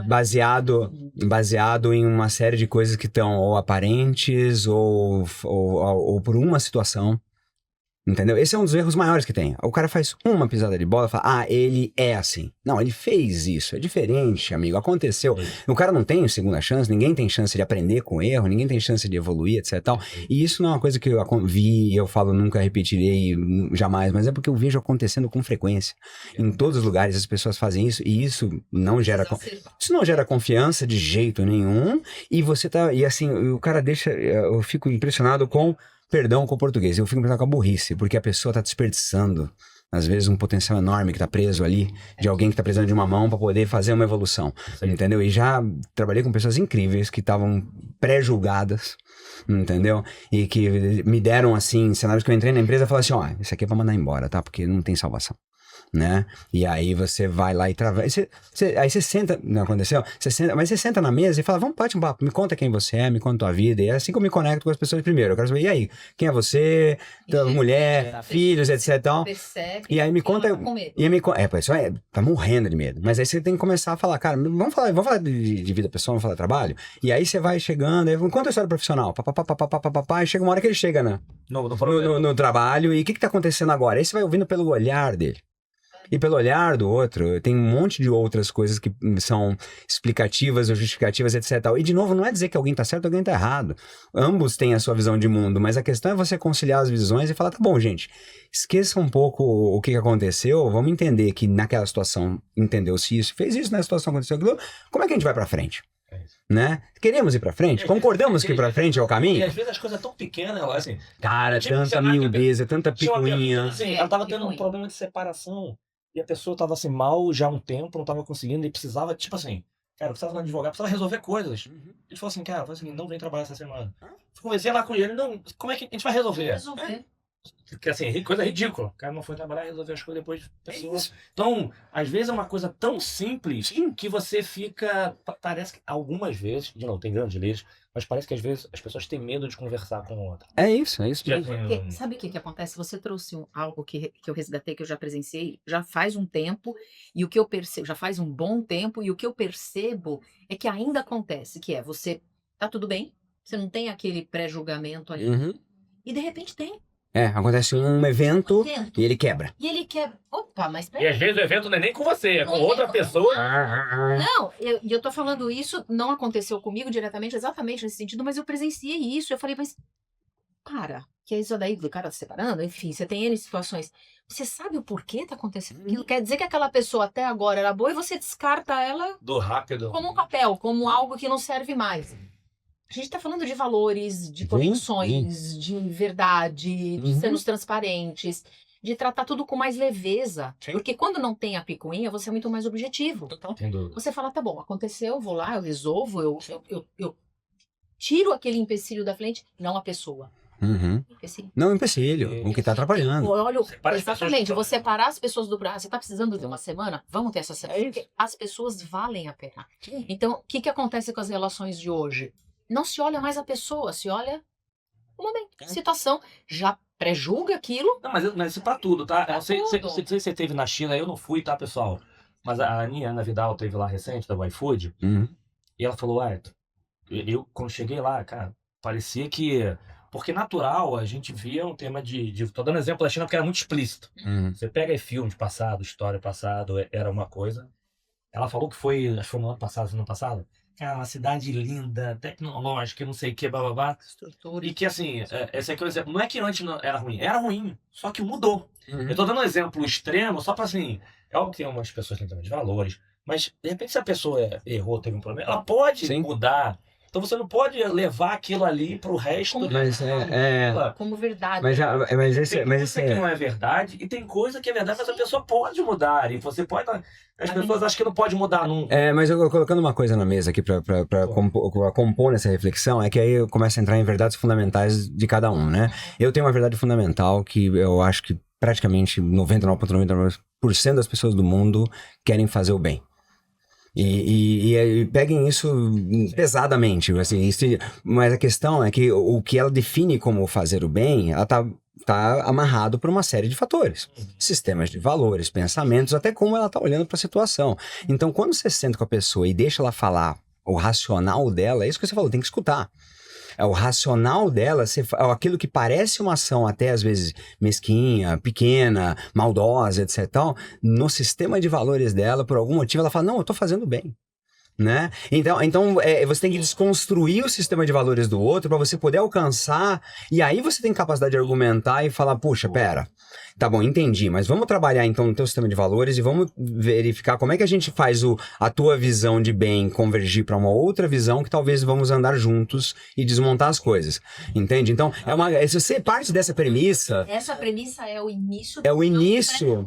baseado em uma série de coisas que estão ou aparentes ou por uma situação. Entendeu? Esse é um dos erros maiores que tem. O cara faz uma pisada de bola e fala, ele é assim. Não, ele fez isso. É diferente, amigo. Aconteceu. O cara não tem segunda chance, ninguém tem chance de aprender com erro, ninguém tem chance de evoluir, etc. Tal. E isso não é uma coisa que eu vi e eu falo nunca repetirei jamais, mas é porque eu vejo acontecendo com frequência. Em todos os lugares as pessoas fazem isso e isso não gera confiança de jeito nenhum. E você tá... E assim, o cara deixa... Eu fico impressionado com... Perdão com o português, eu fico pensando com a burrice, porque a pessoa tá desperdiçando, às vezes, um potencial enorme que tá preso ali, de alguém que tá precisando de uma mão para poder fazer uma evolução, entendeu? E já trabalhei com pessoas incríveis que estavam pré-julgadas, entendeu? E que me deram, assim, cenários que eu entrei na empresa e falei assim, isso aqui é pra mandar embora, tá? Porque não tem salvação. né? E aí você vai lá e trabalha. Aí você senta, não aconteceu? Mas você senta na mesa e fala, vamos bate um papo, me conta quem você é, me conta tua vida. E é assim que eu me conecto com as pessoas primeiro. Eu quero saber, e aí, quem é você, tua mulher, filhos, etc e tal. E aí me conta. E aí a pessoa tá morrendo de medo. Mas aí você tem que começar a falar, cara, vamos falar de vida pessoal, vamos falar de trabalho. E aí você vai chegando, aí conta a história profissional, e chega uma hora que ele chega no trabalho, e o que tá acontecendo agora? Aí você vai ouvindo pelo olhar dele. E pelo olhar do outro, tem um monte de outras coisas que são explicativas ou justificativas, etc. E, de novo, não é dizer que alguém tá certo ou alguém tá errado. Ambos têm a sua visão de mundo, mas a questão é você conciliar as visões e falar, tá bom, gente, esqueça um pouco o que aconteceu, vamos entender que naquela situação entendeu-se isso, fez isso, na situação aconteceu aquilo, como é que a gente vai pra frente? Né? Queremos ir pra frente? Concordamos que ir pra frente é o caminho? E às vezes as coisas tão pequenas, assim... Cara, tanta miudeza, tanta picuinha. Assim, ela tava tendo um problema de separação e a pessoa tava assim mal já há um tempo, não tava conseguindo e precisava, tipo assim, cara, eu precisava de um advogado, precisava resolver coisas. Ele falou assim, cara, não vem trabalhar essa semana. Comecei lá com ele, não, como é que a gente vai resolver? Porque assim, coisa ridícula. O cara não foi trabalhar e resolveu as coisas depois de pessoas. Então, às vezes é uma coisa tão simples que você fica. Parece que algumas vezes, de novo, tem grandes leis, mas parece que às vezes as pessoas têm medo de conversar com outra. É isso mesmo. Porque, sabe o que acontece? Você trouxe algo que eu resgatei, que eu já presenciei já faz um tempo, e o que eu percebo, já faz um bom tempo, e o que eu percebo é que ainda acontece, que é você tá tudo bem, você não tem aquele pré-julgamento ali, e de repente tem. Acontece um evento e ele quebra. E ele quebra. Opa, mas peraí. E às vezes o evento não é nem com você, é com outra pessoa. Não, eu tô falando isso, não aconteceu comigo diretamente, exatamente nesse sentido, mas eu presenciei isso. Eu falei, mas, cara, que é isso daí do cara se separando? Enfim, você tem N situações. Você sabe o porquê tá acontecendo aquilo? Quer dizer que aquela pessoa até agora era boa e você descarta ela Do rápido. como um papel, como algo que não serve mais. A gente está falando de valores, de conexões, de verdade, de sermos transparentes, de tratar tudo com mais leveza. Porque quando não tem a picuinha, você é muito mais objetivo. Você fala, tá bom, aconteceu, vou lá, eu resolvo, eu tiro aquele empecilho da frente, não a pessoa. Empecilho. Não, empecilho, o que tá atrapalhando. Olha, exatamente, vou separar as pessoas do braço. Você tá precisando de uma semana? Vamos ter essa semana. Porque as pessoas valem a pena. Então, o que acontece com as relações de hoje? Não se olha mais a pessoa, se olha o momento, situação, já pré-julga aquilo. Não, mas isso pra tudo, tá? Eu sei se você esteve na China, eu não fui, tá, pessoal? Mas a Ana Vidal teve lá recente, da iFood, e ela falou, eu quando cheguei lá, cara, parecia que... Porque natural, a gente via um tema tô dando exemplo da China porque era muito explícito. Você pega aí filme passado, história passado, era uma coisa. Ela falou que foi, acho que foi no ano passado, cara, uma cidade linda, tecnológica, não sei o que, blá. Estrutura. E que assim, esse aqui é o exemplo. Não é que antes não era ruim, só que mudou. Eu tô dando um exemplo extremo, só pra assim, é óbvio que tem umas pessoas que têm também de valores, mas de repente se a pessoa errou, teve um problema, ela pode mudar. Então você não pode levar aquilo ali pro resto como verdade. Tem coisa que não é verdade e tem coisa que é verdade, mas a pessoa pode mudar. E você pode. As pessoas acham que não pode mudar nunca. Mas eu colocando uma coisa na mesa aqui pra compor nessa reflexão, é que aí eu começo a entrar em verdades fundamentais de cada um, né? Eu tenho uma verdade fundamental que eu acho que praticamente 99,99% das pessoas do mundo querem fazer o bem. E peguem isso pesadamente, assim, mas a questão é que o que ela define como fazer o bem, ela tá amarrado por uma série de fatores, sistemas de valores, pensamentos, até como ela tá olhando para a situação. Então, quando você senta com a pessoa e deixa ela falar o racional dela, é isso que você falou, tem que escutar. O racional dela, aquilo que parece uma ação até às vezes mesquinha, pequena, maldosa, etc. Tal, no sistema de valores dela, por algum motivo, ela fala, não, eu tô fazendo bem. Né? Então você tem que desconstruir o sistema de valores do outro para você poder alcançar, e aí você tem capacidade de argumentar e falar, puxa, pera, tá bom, entendi, mas vamos trabalhar então no teu sistema de valores e vamos verificar como é que a gente faz a tua visão de bem convergir para uma outra visão que talvez vamos andar juntos e desmontar as coisas, entende? Então, se você parte dessa premissa... Essa premissa é o início... É o início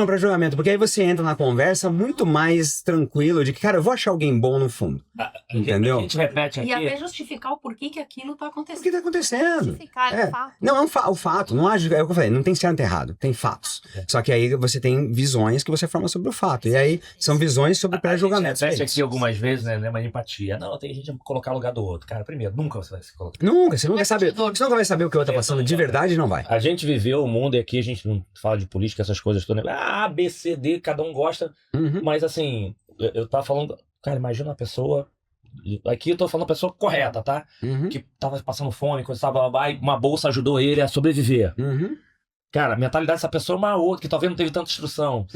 do pré-julgamento, porque aí você entra na conversa muito mais tranquilo de que, cara, eu vou achar alguém bom no fundo. Entendeu? A gente repete aqui. E até justificar o porquê que aquilo tá acontecendo. O que tá acontecendo? Justificar o fato. Não, é o fato. Não acho, é o que eu falei, não tem certo e errado. errado. Tem fatos. Só que aí você tem visões que você forma sobre o fato. E aí são visões sobre pré-julgamentos. A gente repete aqui algumas vezes, né? Uma empatia. Não, tem gente a colocar no lugar do outro. Cara, primeiro, nunca você vai se colocar. Nunca, você nunca sabe. Você nunca vai saber o que o outro tá passando de verdade, não vai. A gente viveu o mundo e aqui a gente não fala de política, essas coisas todas. A, B, C, D, cada um gosta. Mas assim, eu tava falando. Cara, imagina uma pessoa. Aqui eu tô falando a pessoa correta, tá? Que tava passando fome, uma bolsa ajudou ele a sobreviver. Cara, a mentalidade dessa pessoa é uma outra, que talvez não teve tanta instrução.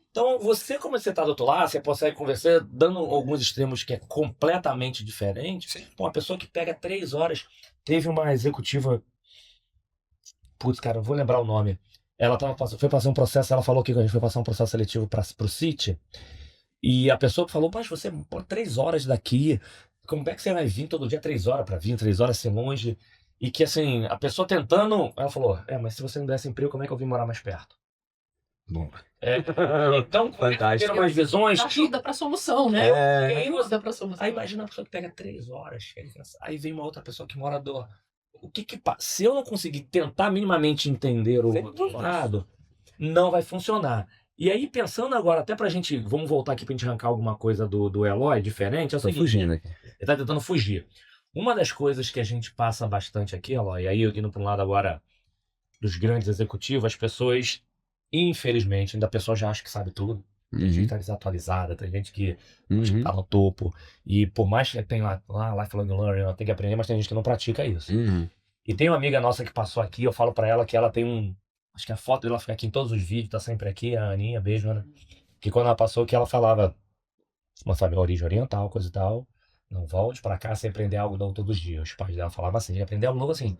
Então, você, como você tá do outro lado, você consegue conversar, dando alguns extremos que é completamente diferente. Pô, uma pessoa que pega 3 horas. Teve uma executiva. Putz, cara, eu vou lembrar o nome. Ela foi passar um processo, ela falou que a gente foi passar um processo seletivo pro City. E a pessoa falou, mas você, pô, 3 horas daqui, como é que você vai vir todo dia 3 horas pra vir, 3 horas ser longe? E que assim, a pessoa tentando, ela falou, mas se você não desse emprego, como é que eu vim morar mais perto? Bom. Então, fantástico. Ter umas visões. Ajuda pra solução, né? Ajuda pra solução. Aí imagina a pessoa que pega 3 horas, aí vem uma outra pessoa que mora do... Se eu não conseguir tentar minimamente entender o outro lado, não vai funcionar. E aí, pensando agora, até pra gente, vamos voltar aqui pra gente arrancar alguma coisa do Eloy diferente, é o seguinte, fugindo aqui. Ele tá tentando fugir. Uma das coisas que a gente passa bastante aqui, Eloy, e aí eu indo pra um lado agora dos grandes executivos, as pessoas, infelizmente, ainda a pessoa já acha que sabe tudo. Tem gente que tá desatualizada, tem gente que tá no topo. E por mais que tem lá lifelong learning, tem que aprender, mas tem gente que não pratica isso. E tem uma amiga nossa que passou aqui, eu falo pra ela que ela tem acho que a foto dela fica aqui em todos os vídeos, tá sempre aqui, a Aninha, beijo, Ana. Que quando ela passou, que ela falava, uma família origem oriental, coisa e tal, não volte pra cá sem aprender algo novo todos os dias. Os pais dela falavam assim, aprender algo novo assim,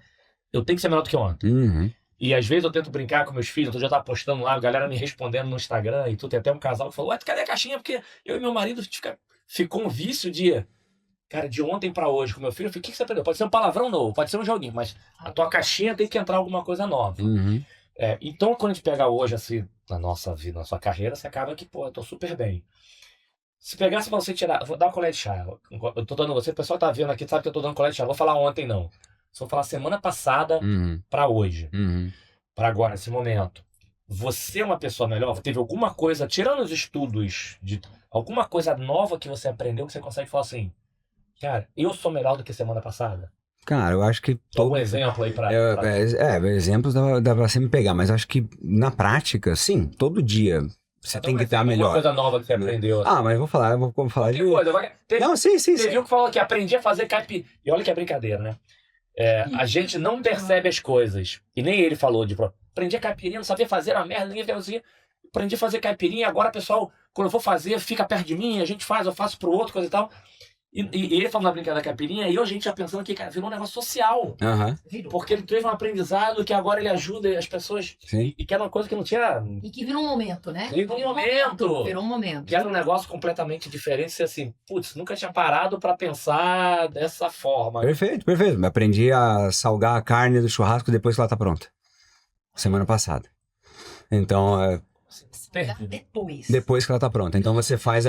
eu tenho que ser melhor do que ontem. E às vezes eu tento brincar com meus filhos, outro dia eu tava postando lá, a galera me respondendo no Instagram e tudo, tem até um casal que falou, ué, cadê a caixinha? Porque eu e meu marido ficou um vício cara, de ontem pra hoje com meu filho, eu falei, o que você aprendeu? Pode ser um palavrão novo, pode ser um joguinho, mas a tua caixinha tem que entrar alguma coisa nova. Então, quando a gente pega hoje, assim, na nossa vida, na sua carreira, você acaba que, pô, eu tô super bem. Se pegasse pra você tirar, vou dar uma colher de chá, eu tô dando você, o pessoal tá vendo aqui, sabe que eu tô dando colher de chá, não vou falar ontem não. Vou falar semana passada pra hoje, pra agora, esse momento. Você é uma pessoa melhor? Teve alguma coisa, tirando os estudos, alguma coisa nova que você aprendeu que você consegue falar assim, cara, eu sou melhor do que semana passada? Cara, eu acho que... Algum exemplo aí pra... exemplos dá pra sempre pegar, mas acho que na prática, sim, todo dia você tem que estar melhor. Uma coisa nova que você aprendeu. Assim. Mas eu vou falar de... Não, sim. Você viu que falou que aprendi a fazer caipirinha. E olha que é brincadeira, né? A gente não percebe as coisas. E nem ele falou de... Aprendi a caipirinha, não sabia fazer a merda, ninguém fazia. Aprendi a fazer caipirinha, agora pessoal, quando eu vou fazer, fica perto de mim, a gente faz, eu faço pro outro, coisa e tal. E ele falando na brincadeira da caipirinha, e a gente já pensando que, cara, virou um negócio social. Porque ele teve um aprendizado que agora ele ajuda as pessoas. Sim. E que era uma coisa que não tinha... E que virou um momento, né? Virou um momento. Que era um negócio completamente diferente. Você assim, putz, nunca tinha parado pra pensar dessa forma. Perfeito. Aprendi a salgar a carne do churrasco depois que ela tá pronta. Semana passada. Então, depois que ela tá pronta. Então você faz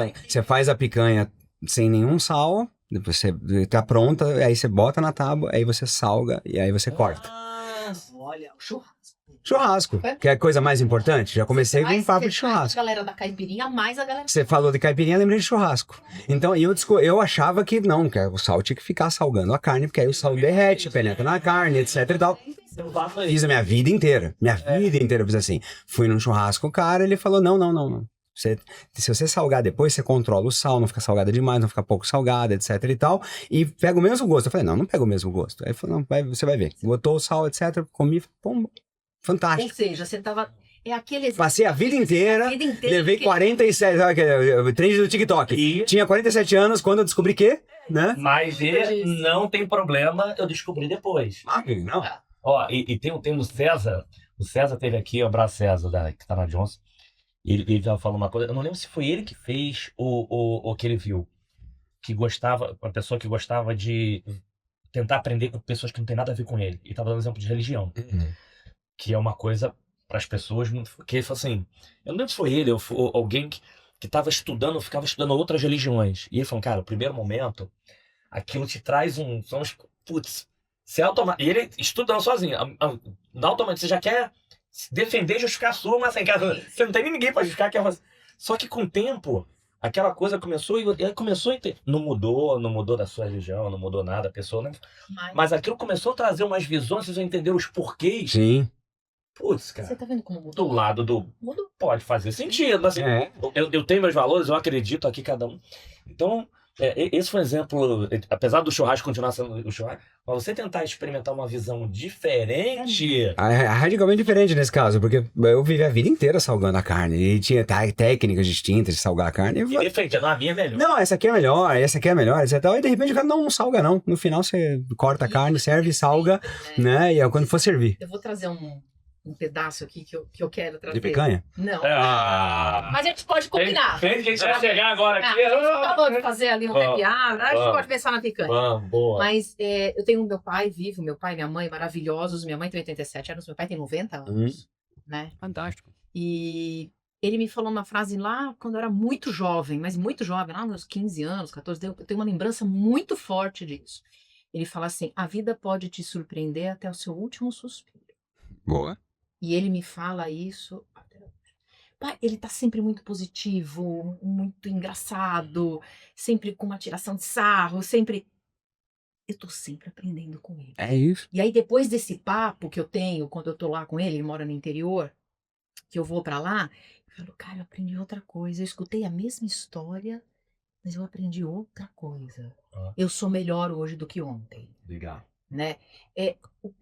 a picanha sem nenhum sal, depois você tá pronta, aí você bota na tábua, aí você salga e aí você corta. Olha, o Churrasco, que é a coisa mais importante. Já comecei com um papo de churrasco. A galera da caipirinha, mais a galera... Você falou de caipirinha, lembrei de churrasco. Então, eu achava que não, que o sal tinha que ficar salgando a carne, porque aí o sal derrete, penetra na carne, etc e tal. Fiz a minha vida inteira. Eu fiz assim. Fui num churrasco, o cara, ele falou, não. Se você salgar depois, você controla o sal, não fica salgada demais, não fica pouco salgada, etc e tal, e pega o mesmo gosto. Eu falei, não pega o mesmo gosto. Aí ele falou, não, você vai ver. Botou o sal, etc, comi, pum, fantástico. Ou seja, você tava... Passei a vida inteira, levei 47, sabe aquele trend do TikTok. Tinha 47 anos quando eu descobri que, né? Mas não tem problema, eu descobri depois. Não. Ó, e tem o César. O César teve aqui, o abraço César, que tá na Johnson. Ele já falou uma coisa, eu não lembro se foi ele que fez ou que ele viu. Uma pessoa que gostava de tentar aprender com pessoas que não tem nada a ver com ele. E tava dando exemplo de religião. Que é uma coisa para as pessoas, que ele falou assim, eu não lembro se foi ele ou alguém que tava estudando, ficava estudando outras religiões. E ele falou, cara, o primeiro momento, aquilo te traz putz, e ele estudando sozinho, automaticamente você já quer defender, justificar a sua, mas assim, você não tem ninguém pra justificar que Só que com o tempo, aquela coisa começou e começou a não mudou da sua religião, não mudou nada, a pessoa, né? Mas aquilo começou a trazer umas visões, vocês entenderam os porquês. Sim. Putz, cara. Você tá vendo como mudou? Do lado do... Mudou. Pode fazer sentido. Assim, eu tenho meus valores, eu acredito aqui cada um. Então, esse foi um exemplo, apesar do churrasco continuar sendo o churrasco, mas você tentar experimentar uma visão diferente... É radicalmente diferente nesse caso, porque eu vivi a vida inteira salgando a carne, e tinha técnicas distintas de salgar a carne. E defende, a minha é melhor. Não, essa aqui é melhor, essa aqui é melhor, etc. E de repente o cara não salga não. No final você corta a carne, serve, salga, né? E é quando for servir. Eu vou trazer um pedaço aqui que eu quero trazer. De picanha? Não. Mas a gente pode combinar. Fez que a gente vai chegar agora aqui. A gente acabou de fazer ali um happy hour, a gente pode pensar na picanha. Boa. Mas eu tenho meu pai vivo, meu pai e minha mãe maravilhosos. Minha mãe tem 87 anos, meu pai tem 90 anos. Né? Fantástico. E ele me falou uma frase lá quando eu era muito jovem, mas muito jovem, lá nos meus 15 anos, 14, eu tenho uma lembrança muito forte disso. Ele fala assim, a vida pode te surpreender até o seu último suspiro. Boa. E ele me fala isso. Pai, ele tá sempre muito positivo, muito engraçado, sempre com uma tiração de sarro, sempre... Eu tô sempre aprendendo com ele. É isso. E aí depois desse papo que eu tenho, quando eu tô lá com ele mora no interior, que eu vou pra lá, eu falo, cara, eu aprendi outra coisa. Eu escutei a mesma história, mas eu aprendi outra coisa. Eu sou melhor hoje do que ontem. Legal. Né?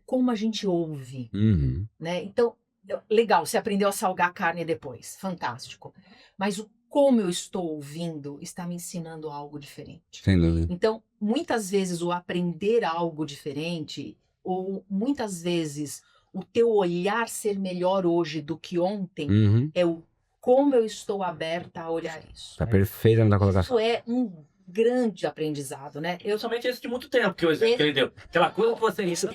Como a gente ouve, Uhum. né? Então, legal, você aprendeu a salgar a carne depois, fantástico. Mas o como eu estou ouvindo está me ensinando algo diferente. Sem dúvida. Então, muitas vezes o aprender algo diferente, ou muitas vezes o teu olhar ser melhor hoje do que ontem, é o como eu estou aberta a olhar isso. Tá perfeita na colocação. Isso é um grande aprendizado, né? Eu somente esse de muito tempo que eu entendeu. Aquela coisa que você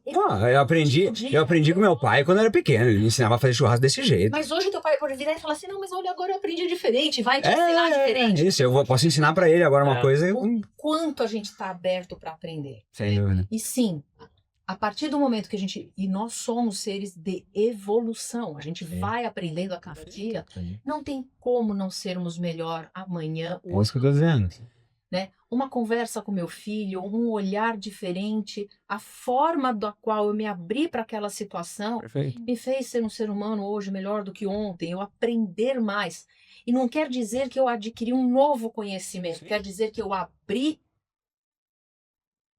Eu aprendi com meu pai quando eu era pequeno. Ele me ensinava a fazer churrasco desse jeito. Mas hoje teu pai pode virar e falar assim, não, mas olha, agora eu aprendi diferente, vai te ensinar diferente. Isso, posso ensinar pra ele agora uma coisa. O quanto a gente está aberto para aprender. Sem dúvida. E sim, a partir do momento que a gente... E nós somos seres de evolução. A gente vai aprendendo a cada dia. Não tem como não sermos melhor amanhã. É isso que eu tô dizendo. Né? Uma conversa com meu filho, um olhar diferente, a forma da qual eu me abri para aquela situação me fez ser um ser humano hoje melhor do que ontem, eu aprender mais. E não quer dizer que eu adquiri um novo conhecimento, quer dizer que eu abri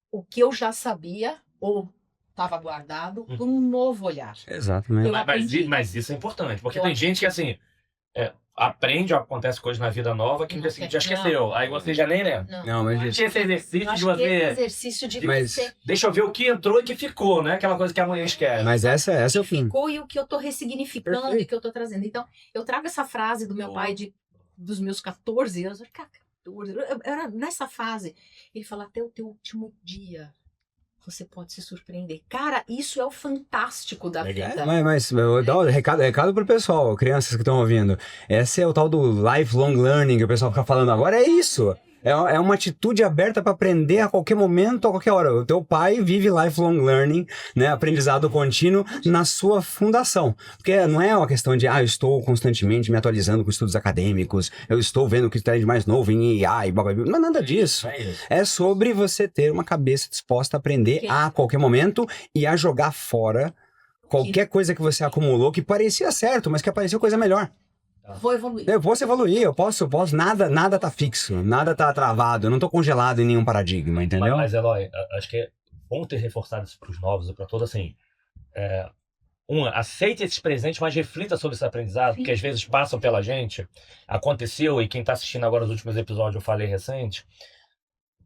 o que eu já sabia ou estava guardado por um novo olhar. Exatamente. Mas isso é importante, porque tem gente que assim... aprende, acontece coisa na vida nova que você já esqueceu. Aí você já nem lembra. Não, mas esse exercício de você... Esse exercício de você... Deixa eu ver o que entrou e o que ficou, né? Aquela coisa que amanhã esquece. Mas essa é o fim. Ficou e o que eu tô ressignificando e o que eu tô trazendo. Então, eu trago essa frase do meu pai dos meus 14 anos. 14, era nessa fase. Ele fala, até o teu último dia você pode se surpreender. Cara, isso é o fantástico da vida. Mas eu dou recado pro pessoal, crianças que estão ouvindo. Esse é o tal do lifelong learning que o pessoal fica falando agora. É isso. É uma atitude aberta para aprender a qualquer momento, a qualquer hora. O teu pai vive lifelong learning, né? Aprendizado contínuo na sua fundação. Porque não é uma questão de, eu estou constantemente me atualizando com estudos acadêmicos, eu estou vendo o que está de mais novo em AI, blá, blá, blá. Não é nada disso. É sobre você ter uma cabeça disposta a aprender a qualquer momento e a jogar fora qualquer coisa que você acumulou que parecia certo, mas que apareceu coisa melhor. Vou evoluir. Eu posso evoluir, eu posso, nada tá fixo, nada tá travado, eu não tô congelado em nenhum paradigma, entendeu? Mas Eloy, acho que é bom ter reforçado isso pros novos e pra todos, assim, aceite esses presentes, mas reflita sobre esse aprendizado, porque às vezes passam pela gente, aconteceu, e quem tá assistindo agora os últimos episódios, eu falei recente,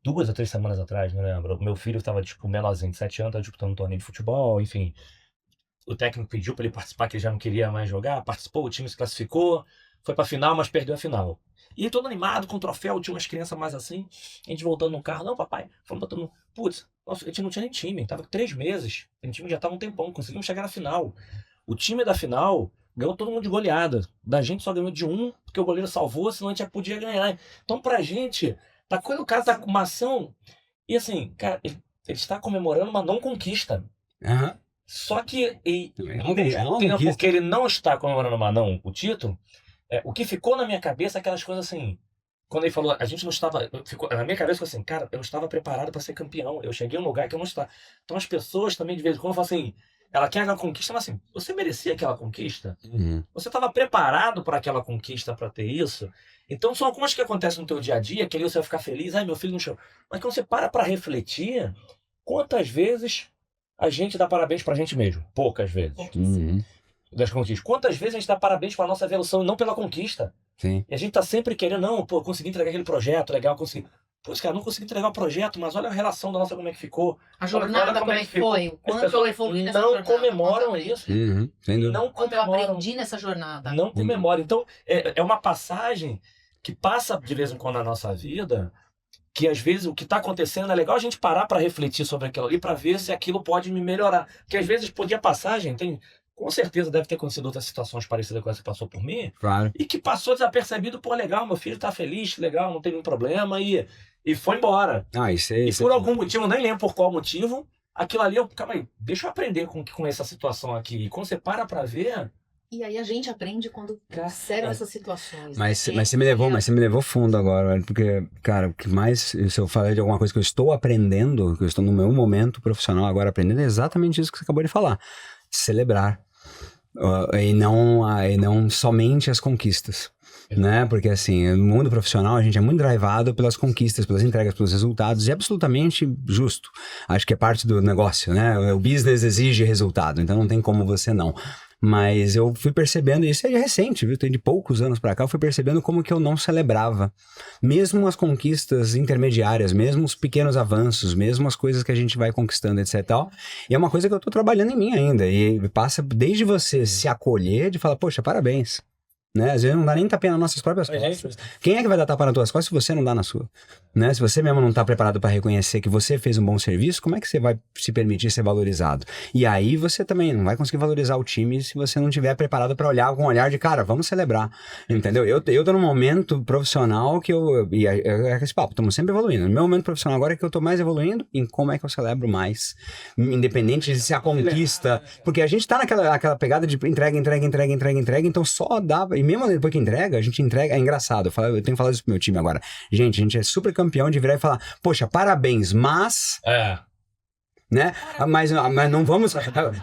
2 ou 3 semanas atrás, não lembro, meu filho tava, menorzinho, de 7 anos, tava disputando um torneio de futebol, enfim... O técnico pediu para ele participar, que ele já não queria mais jogar. Participou, o time se classificou. Foi pra final, mas perdeu a final. E todo animado com o troféu, tinha umas crianças mais assim. A gente voltando no carro. Não, papai. Falando pra todo mundo. Putz, nossa, a gente não tinha nem time. Tava 3 meses. O time já tava um tempão. Conseguimos chegar na final. O time da final ganhou todo mundo de goleada. Da gente só ganhou de 1, porque o goleiro salvou, senão a gente já podia ganhar. Então pra gente, o cara tá com uma ação. E assim, cara, ele está comemorando uma não conquista. Só que, ao É mesmo uma tempo conquista. que ele não está comemorando o título, o que ficou na minha cabeça é aquelas coisas assim. Quando ele falou, a gente não estava. Na minha cabeça ficou assim, cara, eu não estava preparado para ser campeão. Eu cheguei a um lugar que eu não estava. Então as pessoas também, de vez em quando, falam assim, ela quer aquela conquista, mas assim, você merecia aquela conquista? Uhum. Você estava preparado para aquela conquista, para ter isso? Então são coisas que acontecem no teu dia a dia, que ali você vai ficar feliz, ai, meu filho não chorou. Mas quando você para refletir, quantas vezes a gente dá parabéns pra gente mesmo? Poucas vezes. Uhum. Das conquistas. Quantas vezes a gente dá parabéns pela nossa evolução e não pela conquista? Sim. E a gente tá sempre querendo, não, pô, consegui entregar aquele projeto, legal, consegui. Pô, cara, não consegui entregar o projeto, mas olha a relação da nossa, como é que ficou. A jornada, Olha como é que ficou. foi? O As quanto eu pessoas evolui nessa não jornada. comemoram Exatamente. isso. Uhum. Sem dúvida. Não Quanto eu comemoram. aprendi nessa jornada. Não comemoram. Então, é uma passagem que passa de vez em quando na nossa vida, que às vezes o que está acontecendo é legal a gente parar para refletir sobre aquilo ali, para ver se aquilo pode me melhorar. Porque às vezes podia passagem, com certeza deve ter acontecido outras situações parecidas com essa que passou por mim, Claro. e que passou desapercebido, pô, legal, meu filho tá feliz, legal, não tem nenhum problema, e foi embora. Ah, isso E é. por algum motivo, eu nem lembro por qual motivo, aquilo ali, calma aí, deixa eu aprender com essa situação aqui. E quando você para ver, E aí a gente aprende quando serão essas situações. Mas né? você me levou fundo agora, velho, porque, cara, o que mais, se eu falei de alguma coisa que eu estou aprendendo, que eu estou no meu momento profissional agora aprendendo, é exatamente isso que você acabou de falar. Celebrar. E não somente as conquistas. Né? Porque assim, no mundo profissional a gente é muito drivado pelas conquistas, pelas entregas, pelos resultados, e é absolutamente justo. Acho que é parte do negócio, né? O business exige resultado, então não tem como você não. Mas eu fui percebendo, isso é recente, viu? Tem de poucos anos pra cá, eu fui percebendo como que eu não celebrava. Mesmo as conquistas intermediárias, mesmo os pequenos avanços, mesmo as coisas que a gente vai conquistando, etc. E é uma coisa que eu tô trabalhando em mim ainda. E passa desde você se acolher, de falar, poxa, parabéns. Né? Às vezes não dá nem tapinha nas nossas próprias costas. Quem é que vai dar tapa nas tuas costas se você não dá na sua? Né? Se você mesmo não está preparado para reconhecer que você fez um bom serviço, como é que você vai se permitir ser valorizado? E aí você também não vai conseguir valorizar o time se você não estiver preparado para olhar com um olhar de cara, vamos celebrar. Entendeu? Eu tô num momento profissional que é esse papo, estamos sempre evoluindo. No meu momento profissional agora é que eu tô mais evoluindo em como é que eu celebro mais, independente de se a conquista, porque a gente tá naquela pegada de entrega, então só dá. E mesmo depois que entrega, a gente entrega. É engraçado, eu tenho que falar isso pro meu time agora. Gente, a gente é super campeão de virar e falar, poxa, parabéns, mas. Né? Mas não vamos.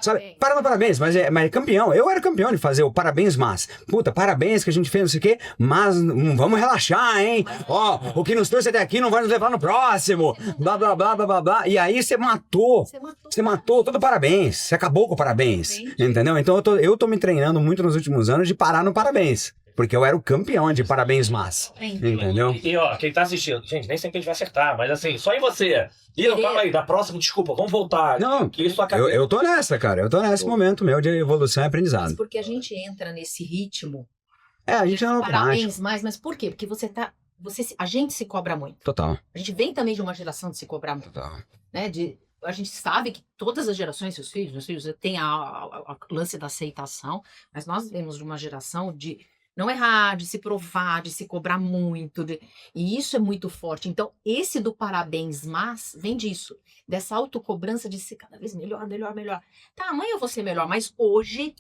Sabe? Parabéns, mas é campeão. Eu era campeão de fazer o parabéns, mas. Puta, parabéns que a gente fez, não sei o quê, mas vamos relaxar, hein? Ó, o que nos trouxe até aqui não vai nos levar no próximo. Blá, blá, blá, blá, blá, blá. E aí você matou. Você matou todo o parabéns. Você acabou com o parabéns. Entendeu? Então eu tô me treinando muito nos últimos anos de parar no parabéns. Porque eu era o campeão de parabéns, mas. Entendeu? E ó, quem tá assistindo, gente, nem sempre a gente vai acertar, mas assim, só em você. E calma aí, da próxima, desculpa, vamos voltar. Não, que isso eu tô nessa, cara. Eu tô nesse momento meu de evolução e aprendizado. Mas porque a gente entra nesse ritmo. A gente não parabéns mais, mas por quê? Porque a gente se cobra muito. Total. A gente vem também de uma geração de se cobrar muito. Total. Né? A gente sabe que todas as gerações, seus filhos, meus filhos, tem a lance da aceitação, mas nós vemos de uma geração de não errar, de se provar, de se cobrar muito. E isso é muito forte. Então, esse do parabéns, mas, vem disso. Dessa autocobrança de ser cada vez melhor, melhor, melhor. Tá, amanhã eu vou ser melhor, mas hoje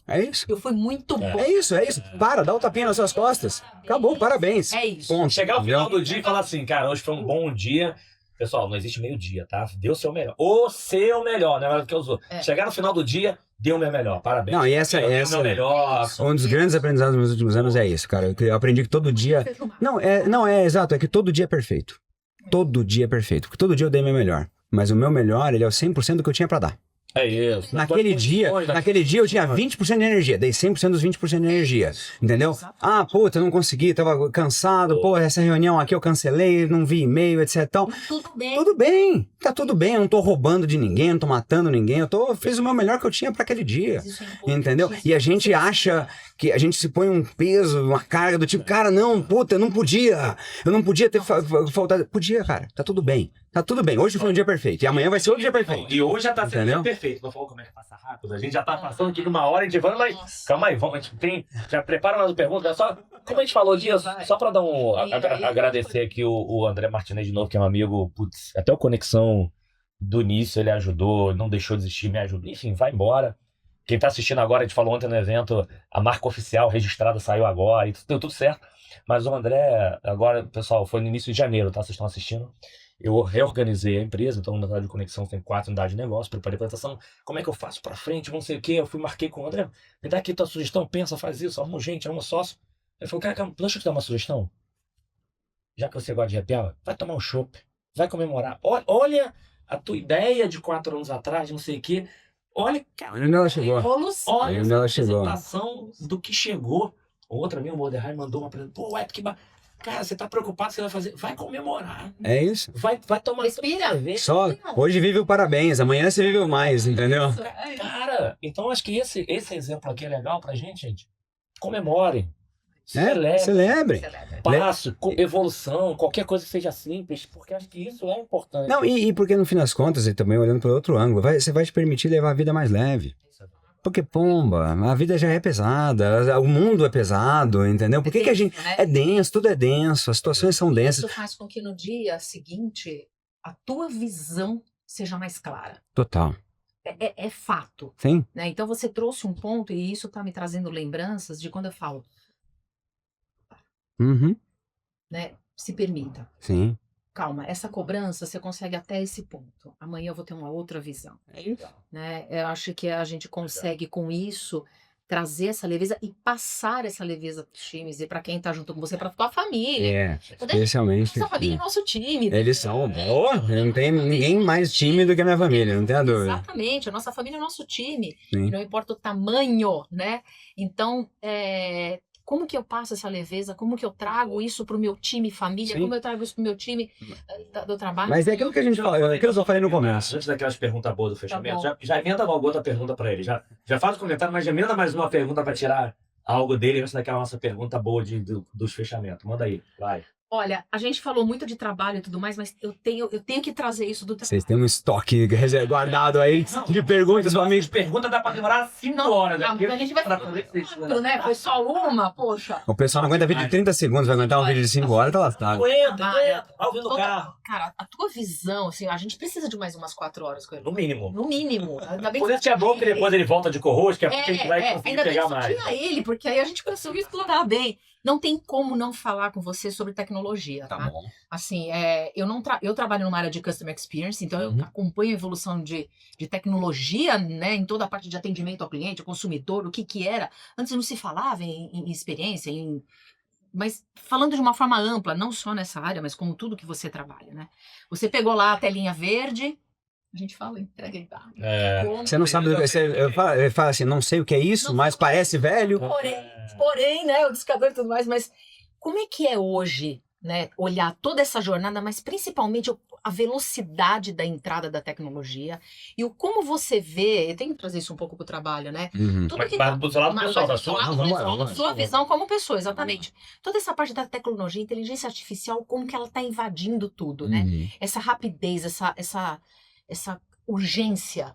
eu fui muito bom. É isso. Para, dá um tapinha nas suas costas. Acabou, parabéns. É isso. Ponto. Chegar ao final do dia e falar assim, cara, hoje foi um bom dia. Pessoal, não existe meio dia, tá? Dê o seu melhor. O seu melhor, não é mais do que os outros. Chegar no final do dia, dê o meu melhor. Parabéns. Não, e essa o meu melhor. Um dos grandes aprendizados dos meus últimos anos é isso, cara. Eu aprendi que todo dia. Não, exato, é que todo dia é perfeito. Todo dia é perfeito. Porque todo dia eu dei meu melhor. Mas o meu melhor, ele é o 100% do que eu tinha pra dar. É isso. Naquele dia eu tinha 20% de energia, dei 100% dos 20% de energia, entendeu? Ah, puta, eu não consegui, tava cansado, pô, essa reunião aqui eu cancelei, não vi e-mail, etc. Tudo bem, tá tudo bem, eu não tô roubando de ninguém, não tô matando ninguém, fiz o meu melhor que eu tinha pra aquele dia, entendeu? E a gente acha que a gente se põe um peso, uma carga do tipo, cara, não, puta, eu não podia ter faltado. Podia, cara, tá tudo bem. Tá tudo bem, hoje foi um dia perfeito, e amanhã vai ser outro dia perfeito. E hoje já tá sendo um dia perfeito, não falou como é que passa rápido, a gente já tá passando aqui numa hora, a gente vai, mas calma aí, vamos, a gente já prepara mais uma pergunta, só, como a gente falou disso, só pra dar agradecer aqui o André Martinez de novo, que é um amigo, putz, até o Conexão do início ele ajudou, não deixou de existir, me ajudou. Enfim, vai embora. Quem tá assistindo agora, a gente falou ontem no evento, a marca oficial registrada saiu agora, e deu tudo certo. Mas o André, agora, pessoal, foi no início de janeiro, tá? Vocês estão assistindo. Eu reorganizei a empresa, então na unidade de conexão tem 4 unidades de negócio, preparei a apresentação, como é que eu faço pra frente, não sei o quê. Eu marquei com o André, me dá aqui tua sugestão, pensa, faz isso, arruma gente, arruma sócio. Ele falou, cara, deixa eu te dar uma sugestão. Já que você gosta de happy hour, vai tomar um chopp, vai comemorar. Olha a tua ideia de 4 anos atrás, não sei o quê. Olha, cara, Onde ela chegou? Evolução. olha Onde essa ela chegou? apresentação do que chegou. Outra minha, o Moderheim mandou uma apresentação. Pô, que cara, você tá preocupado, você vai fazer. Vai comemorar. É isso. Vai tomar Respira. cerveja. Só hoje vive o parabéns, amanhã você vive o mais, entendeu? Cara, então acho que esse exemplo aqui é legal pra gente. Comemore. Celebre. Celebre. Passo, evolução, qualquer coisa que seja simples, porque acho que isso é importante. Não, e porque no fim das contas, e também olhando para outro ângulo, você vai te permitir levar a vida mais leve. Porque, pomba, a vida já é pesada, o mundo é pesado, entendeu? Por que a gente... né? É denso, tudo é denso, as situações são densas. Isso faz com que no dia seguinte a tua visão seja mais clara. Total. É fato. Sim. Né? Então você trouxe um ponto e isso está me trazendo lembranças de quando eu falo, Uhum. né? Se permita. Sim. Calma, essa cobrança você consegue até esse ponto. Amanhã eu vou ter uma outra visão. Né? Eu acho que a gente consegue com isso trazer essa leveza e passar essa leveza para os times e para quem está junto com você, para tua família. É, especialmente. Nossa família é nosso time. Eles são, não tem ninguém mais time do que a minha família, não tenha dúvida. Exatamente, a nossa família é nosso time. Sim. E não importa o tamanho, né? Então, como que eu passo essa leveza? Como que eu trago isso para o meu time família? Sim. Como eu trago isso para o meu time do trabalho? Mas é aquilo que a gente falou, aquilo que eu falei no começo. Antes daquelas perguntas boas do fechamento, Tá bom. já emenda uma outra pergunta pra ele. Já faz o comentário, mas já emenda mais uma pergunta pra tirar algo dele antes daquela nossa pergunta boa dos fechamentos. Manda aí, vai. Olha, a gente falou muito de trabalho e tudo mais, mas eu tenho que trazer isso do trabalho. Vocês têm um estoque guardado aí de perguntas para mim. Pergunta dá pra demorar 5 horas. Não, a gente vai falar, né? Foi só uma, poxa. O pessoal não aguenta vídeo de 30 segundos, vai aguentar um vídeo de 5 horas, tá lascado. Aguenta, ao vivo no Toda- carro. Cara, a tua visão, assim, a gente precisa de mais umas 4 horas com ele. No mínimo. No mínimo. Ainda bem Por isso que é bom que depois ele volta de co-host, que é porque a gente vai conseguir ainda bem pegar que mais. tinha ele, porque aí a gente conseguiu explorar bem. Não tem como não falar com você sobre tecnologia, tá? bom. Assim, eu trabalho numa área de Customer Experience, então eu Uhum. acompanho a evolução de tecnologia, né, em toda a parte de atendimento ao cliente, ao consumidor, o que era. Antes não se falava em experiência, mas falando de uma forma ampla, não só nessa área, mas como tudo que você trabalha, né? Você pegou lá a telinha verde, a gente fala, entrega e dá. Você não sabe do que eu falo assim, não sei o que é isso, mas parece velho. Porém, né, o discador e tudo mais, mas como é que é hoje, né, olhar toda essa jornada, mas principalmente a velocidade da entrada da tecnologia e o como você vê, eu tenho que trazer isso um pouco para o trabalho, né? Uhum. Tudo Mas que do seu lado pessoal, da sua? da sua visão como pessoa, exatamente. Toda essa parte da tecnologia, inteligência artificial, como que ela está invadindo tudo, né? Uhum. Essa rapidez, essa urgência.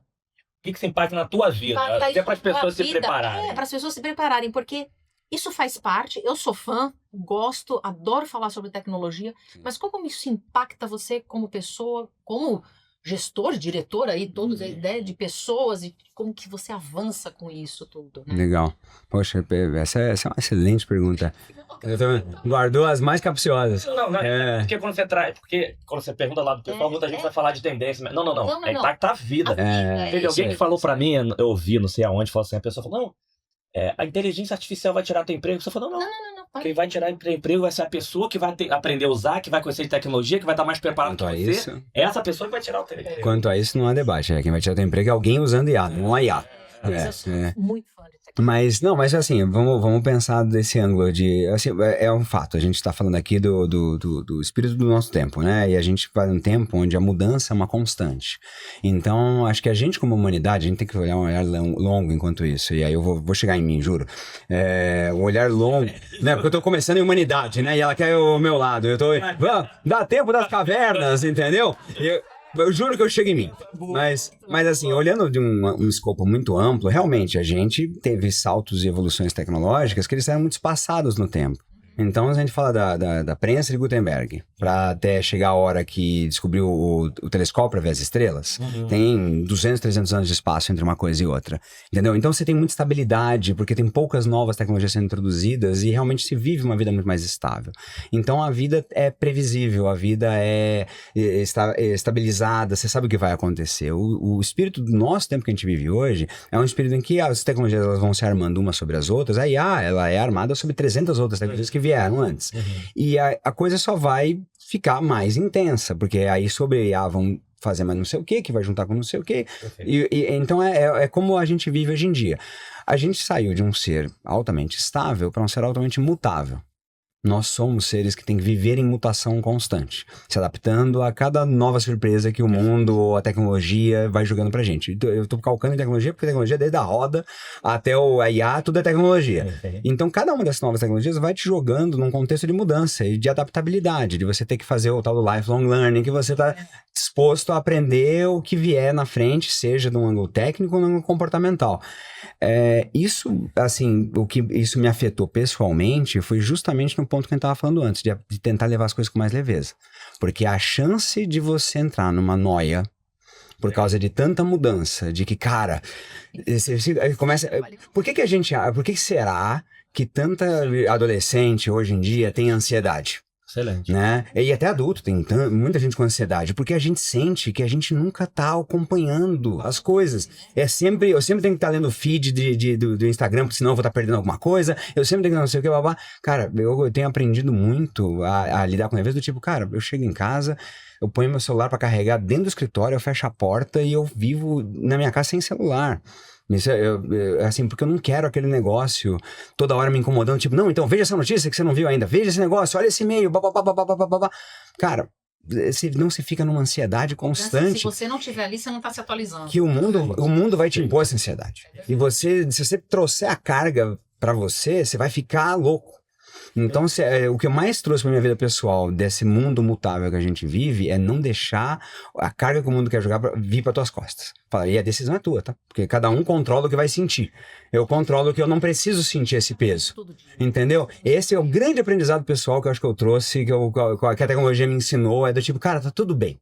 O que você impacta na tua vida? Até para as pessoas se prepararem. Para as pessoas se prepararem, porque isso faz parte, eu sou fã, gosto, adoro falar sobre tecnologia, mas como isso impacta você como pessoa, como gestor, diretor aí, todos, a ideia de pessoas e como que você avança com isso tudo, né? Legal. Poxa, essa é uma excelente pergunta. Guardou as mais capciosas. Não, É. porque quando você pergunta lá do pessoal, muita gente vai falar de tendência. Mas não. É impactar a vida. Teve alguém que falou pra mim, eu ouvi, não sei aonde, falou assim, a pessoa falou, não, a inteligência artificial vai tirar teu emprego. Você falou, não. Quem vai tirar teu emprego vai ser a pessoa que vai aprender a usar, que vai conhecer de tecnologia, que vai estar mais preparado Quanto a que você. isso, Essa pessoa que vai tirar o teu emprego. quanto a isso, não há debate. Quem vai tirar teu emprego é alguém usando IA, não a IA. Mas eu sou muito fã de tecnologia. Mas assim, vamos pensar desse ângulo de, assim, é um fato, a gente está falando aqui do espírito do nosso tempo, né, e a gente vai num tempo onde a mudança é uma constante, então acho que a gente como humanidade, a gente tem que olhar um olhar longo enquanto isso, e aí eu vou chegar em mim, juro, um olhar longo, né, porque eu tô começando em humanidade, né, e ela quer o meu lado, dá tempo das cavernas, entendeu? Eu juro que eu chego em mim. Mas assim, olhando de um escopo muito amplo, realmente a gente teve saltos e evoluções tecnológicas que eles eram muito espaçados no tempo. Então a gente fala da prensa de Gutenberg. para até chegar a hora que descobriu o telescópio para ver as estrelas, tem 200, 300 anos de espaço entre uma coisa e outra, entendeu? Então você tem muita estabilidade, porque tem poucas novas tecnologias sendo introduzidas e realmente se vive uma vida muito mais estável. Então a vida é previsível, a vida é estabilizada, você sabe o que vai acontecer. O espírito do nosso tempo que a gente vive hoje é um espírito em que as tecnologias elas vão se armando umas sobre as outras, a IA ela é armada sobre 300 outras tecnologias que vieram antes. E a coisa só vai ficar mais intensa, porque aí sobre a IA vão fazer mais não sei o que vai juntar com não sei o que. Então é como a gente vive hoje em dia. A gente saiu de um ser altamente estável para um ser altamente mutável. Nós somos seres que têm que viver em mutação constante, se adaptando a cada nova surpresa que o mundo ou a tecnologia vai jogando pra gente. Eu tô calcando em tecnologia porque tecnologia desde a roda até a IA, tudo é tecnologia. Então cada uma dessas novas tecnologias vai te jogando num contexto de mudança e de adaptabilidade, de você ter que fazer o tal do lifelong learning, que você tá disposto a aprender o que vier na frente, seja de um ângulo técnico ou de um ângulo comportamental. Isso, assim, o que isso me afetou pessoalmente foi justamente no ponto que a gente estava falando antes, de tentar levar as coisas com mais leveza. Porque a chance de você entrar numa noia por causa de tanta mudança, de que, cara, você começa... Por que será que tanta adolescente hoje em dia tem ansiedade? Excelente. Né? E até adulto, tem muita gente com ansiedade, porque a gente sente que a gente nunca tá acompanhando as coisas. Eu sempre tenho que estar lendo o feed do Instagram, porque senão eu vou estar perdendo alguma coisa. Eu sempre tenho que não sei o que, babá. Cara, eu tenho aprendido muito a lidar com leveza do tipo, cara, eu chego em casa, eu ponho meu celular para carregar dentro do escritório, eu fecho a porta e eu vivo na minha casa sem celular. Isso assim, porque eu não quero aquele negócio toda hora me incomodando, tipo, não, então veja essa notícia que você não viu ainda, veja esse negócio, olha esse e-mail, babá. Cara, não se fica numa ansiedade constante. Se você não estiver ali, você não está se atualizando. Que o mundo vai te impor essa ansiedade. E se você trouxer a carga pra você, você vai ficar louco. Então, o que eu mais trouxe pra minha vida pessoal desse mundo mutável que a gente vive é não deixar a carga que o mundo quer jogar vir para tuas costas. Fala, e a decisão é tua, tá? Porque cada um controla o que vai sentir. Eu controlo que eu não preciso sentir esse peso. Entendeu? Esse é o grande aprendizado pessoal que eu acho que eu trouxe, que a tecnologia me ensinou, é do tipo, cara, tá tudo bem.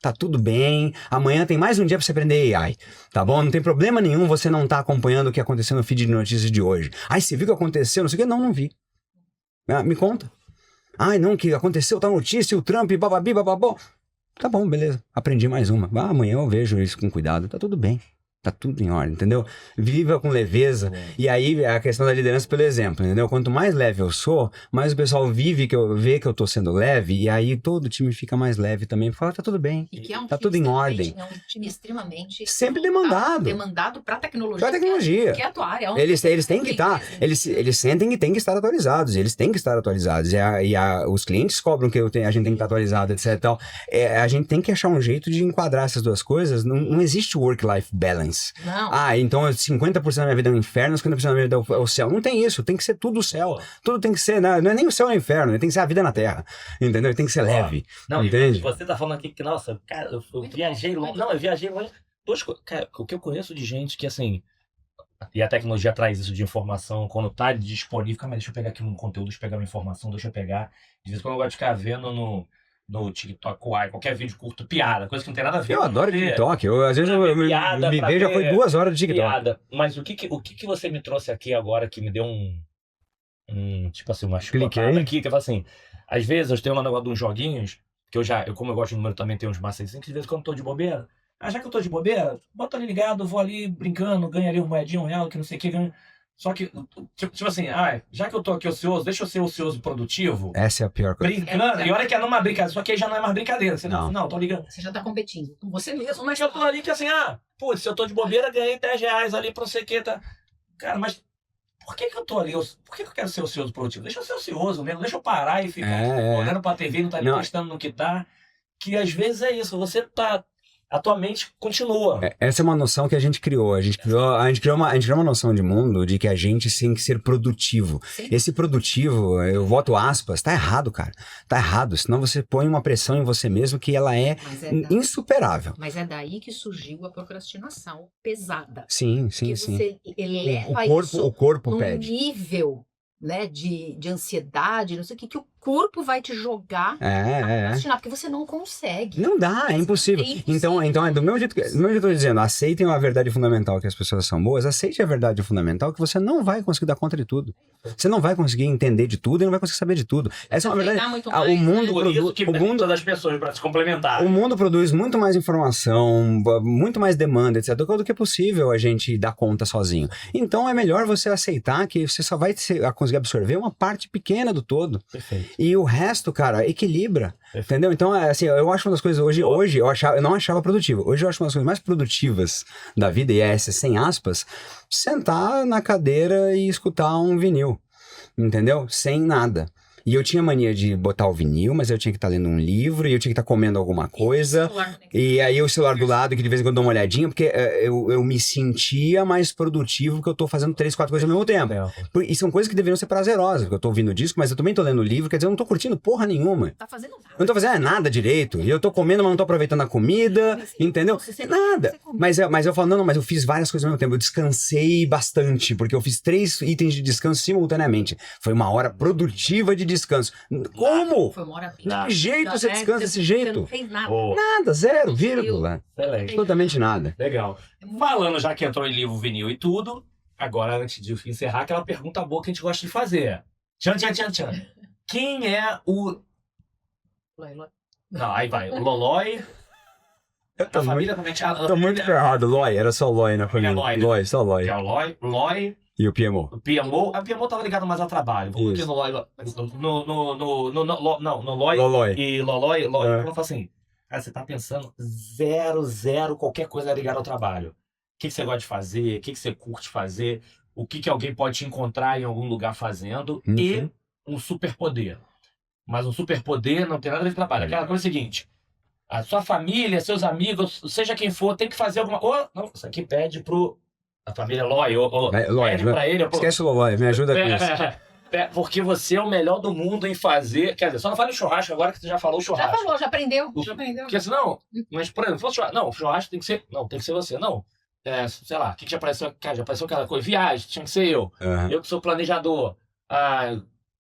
Tá tudo bem, amanhã tem mais um dia pra você aprender AI, tá bom? Não tem problema nenhum você não tá acompanhando o que aconteceu no feed de notícias de hoje. Ai, você viu o que aconteceu? Não sei o que. Não vi. Me conta. Ai, não, que aconteceu tal notícia, o Trump, bababi, bababó. Tá bom, beleza. Aprendi mais uma. Amanhã eu vejo isso com cuidado. Tá tudo bem. Tá tudo em ordem, entendeu? Viva com leveza. E aí, a questão da liderança pelo exemplo, entendeu? Quanto mais leve eu sou, mais o pessoal vê que eu tô sendo leve, e aí todo o time fica mais leve também. Fala, tá tudo bem. E que é um tá tudo em ordem. É um time extremamente... Sempre demandado. Demandado pra tecnologia. Pra tecnologia. Que é a tua área. Eles têm que estar... Eles sentem que tem que estar atualizados. Eles têm que estar atualizados. Os clientes cobram que a gente tem que estar atualizado, etc. Então, a gente tem que achar um jeito de enquadrar essas duas coisas. Não existe work-life balance. Não. Então 50% da minha vida é um inferno, 50% da minha vida é o céu. Não tem isso, tem que ser tudo o céu. Tudo tem que ser, não é nem o céu e o inferno, tem que ser a vida na Terra. Entendeu? Tem que ser leve. Não, entende? Você tá falando aqui que, nossa, cara, eu viajei longe. Não, eu viajei longe. Cara, o que eu conheço de gente que, assim, e a tecnologia traz isso de informação, quando tá disponível, calma, deixa eu pegar aqui um conteúdo, deixa eu pegar uma informação, deixa eu pegar. De vez em quando eu gosto de ficar vendo no TikTok, qualquer vídeo curto, piada, coisa que não tem nada a ver. Eu adoro TikTok, às vezes eu me vejo, já foi 2 horas de TikTok. Piada. Mas o que você me trouxe aqui agora que me deu tipo assim, uma chicotada aqui, que eu falo assim, às vezes eu tenho um negócio de uns joguinhos, que como eu gosto de número também, tem uns massas assim, que às vezes quando eu tô de bobeira, já que eu tô de bobeira, bota ali ligado, vou ali brincando, ganho ali uma moedinha, R$1, que não sei o que, ganho. Só que, tipo assim, já que eu tô aqui ocioso, deixa eu ser ocioso produtivo. Essa é a pior coisa. Brincando, e olha que é numa brincadeira, só que aí já não é mais brincadeira. Você não, tô ligando. Você já tá competindo com você mesmo. Mas eu tô ali que assim, putz, se eu tô de bobeira, ganhei R$10 ali pra você que tá. Cara, mas por que eu tô ali? Por que eu quero ser ocioso produtivo? Deixa eu ser ocioso mesmo, deixa eu parar e ficar olhando pra TV, não tá ali prestando no que tá. Que às vezes é isso, você tá. A tua mente continua. Essa é uma noção que a gente criou. A gente criou uma noção de mundo de que a gente tem que ser produtivo. Sim. Esse produtivo, eu boto aspas, tá errado, cara. Tá errado. Senão você põe uma pressão em você mesmo que ela é insuperável. Mas é daí que surgiu a procrastinação pesada. Sim. Você eleva o corpo pede. nível, né, de ansiedade, não sei o que corpo vai te jogar a assinar, porque você não consegue. Não dá, é impossível. Então é do mesmo jeito que eu tô dizendo, aceitem a verdade fundamental que as pessoas são boas, aceite a verdade fundamental que você não vai conseguir dar conta de tudo. Você não vai conseguir entender de tudo e não vai conseguir saber de tudo. Essa é uma verdade. O mundo produz das pessoas para se complementar. O mundo produz muito mais informação, muito mais demanda, etc, do que é possível a gente dar conta sozinho. Então é melhor você aceitar que você só vai conseguir absorver uma parte pequena do todo. Perfeito. E o resto, cara, equilibra. Perfeito. Entendeu? Então, assim, eu acho uma das coisas hoje eu não achava produtivo. Hoje eu acho uma das coisas mais produtivas da vida, e é essa, sem aspas, sentar na cadeira e escutar um vinil. Entendeu? Sem nada. E eu tinha mania de botar o vinil, mas eu tinha que estar lendo um livro, e eu tinha que estar comendo alguma coisa. E aí o celular do lado, que de vez em quando eu dou uma olhadinha, porque eu me sentia mais produtivo porque eu tô fazendo 3, 4 coisas ao mesmo tempo. E são coisas que deveriam ser prazerosas, porque eu tô ouvindo o disco, mas eu também tô lendo o livro, quer dizer, eu não tô curtindo porra nenhuma. Tá fazendo nada. Eu não tô fazendo nada direito. E eu tô comendo, mas não tô aproveitando a comida, entendeu? Nada. Mas eu falo, não, mas eu fiz várias coisas ao mesmo tempo. Eu descansei bastante, porque eu fiz 3 itens de descanso simultaneamente. Foi uma hora produtiva de descanso. Como? Foi uma hora De que jeito você descansa desse jeito? Você não fez nada. Nada, 0, vírgula. Excelente. Absolutamente nada. Legal. Falando já que entrou em livro, vinil e tudo, agora antes de encerrar, aquela pergunta boa que a gente gosta de fazer. Tchan. Quem é o... Não, aí vai. O Lolói... A família também tinha... Tô muito ferrado. Loi, era só Loi na família. Loi, só Loi. Que é o Loi... E o Piemont. O Piemont... A Piemont tava ligado mais ao trabalho. Porque no Loi... No Loi e Lolói... Ela fala assim... Cara, você tá pensando 0, qualquer coisa ligada ao trabalho. O que você gosta de fazer? O que você curte fazer? O que alguém pode te encontrar em algum lugar fazendo? E um superpoder. Mas um superpoder não tem nada a ver com trabalho. Aquela coisa é a seguinte... A sua família, seus amigos, seja quem for, tem que fazer alguma... não, isso aqui pede pro... A família Loi, pede pra ele... Esquece o Loi, me ajuda com isso. Porque você é o melhor do mundo em fazer... Quer dizer, só não fale churrasco agora que você já falou churrasco. Já falou, já aprendeu. Porque assim, não, mas por exemplo, churrasco, não, churrasco tem que ser... Não, tem que ser você, não. Sei lá, o que já apareceu? Cara, já apareceu aquela coisa, viagem, tinha que ser eu. Eu que sou planejador.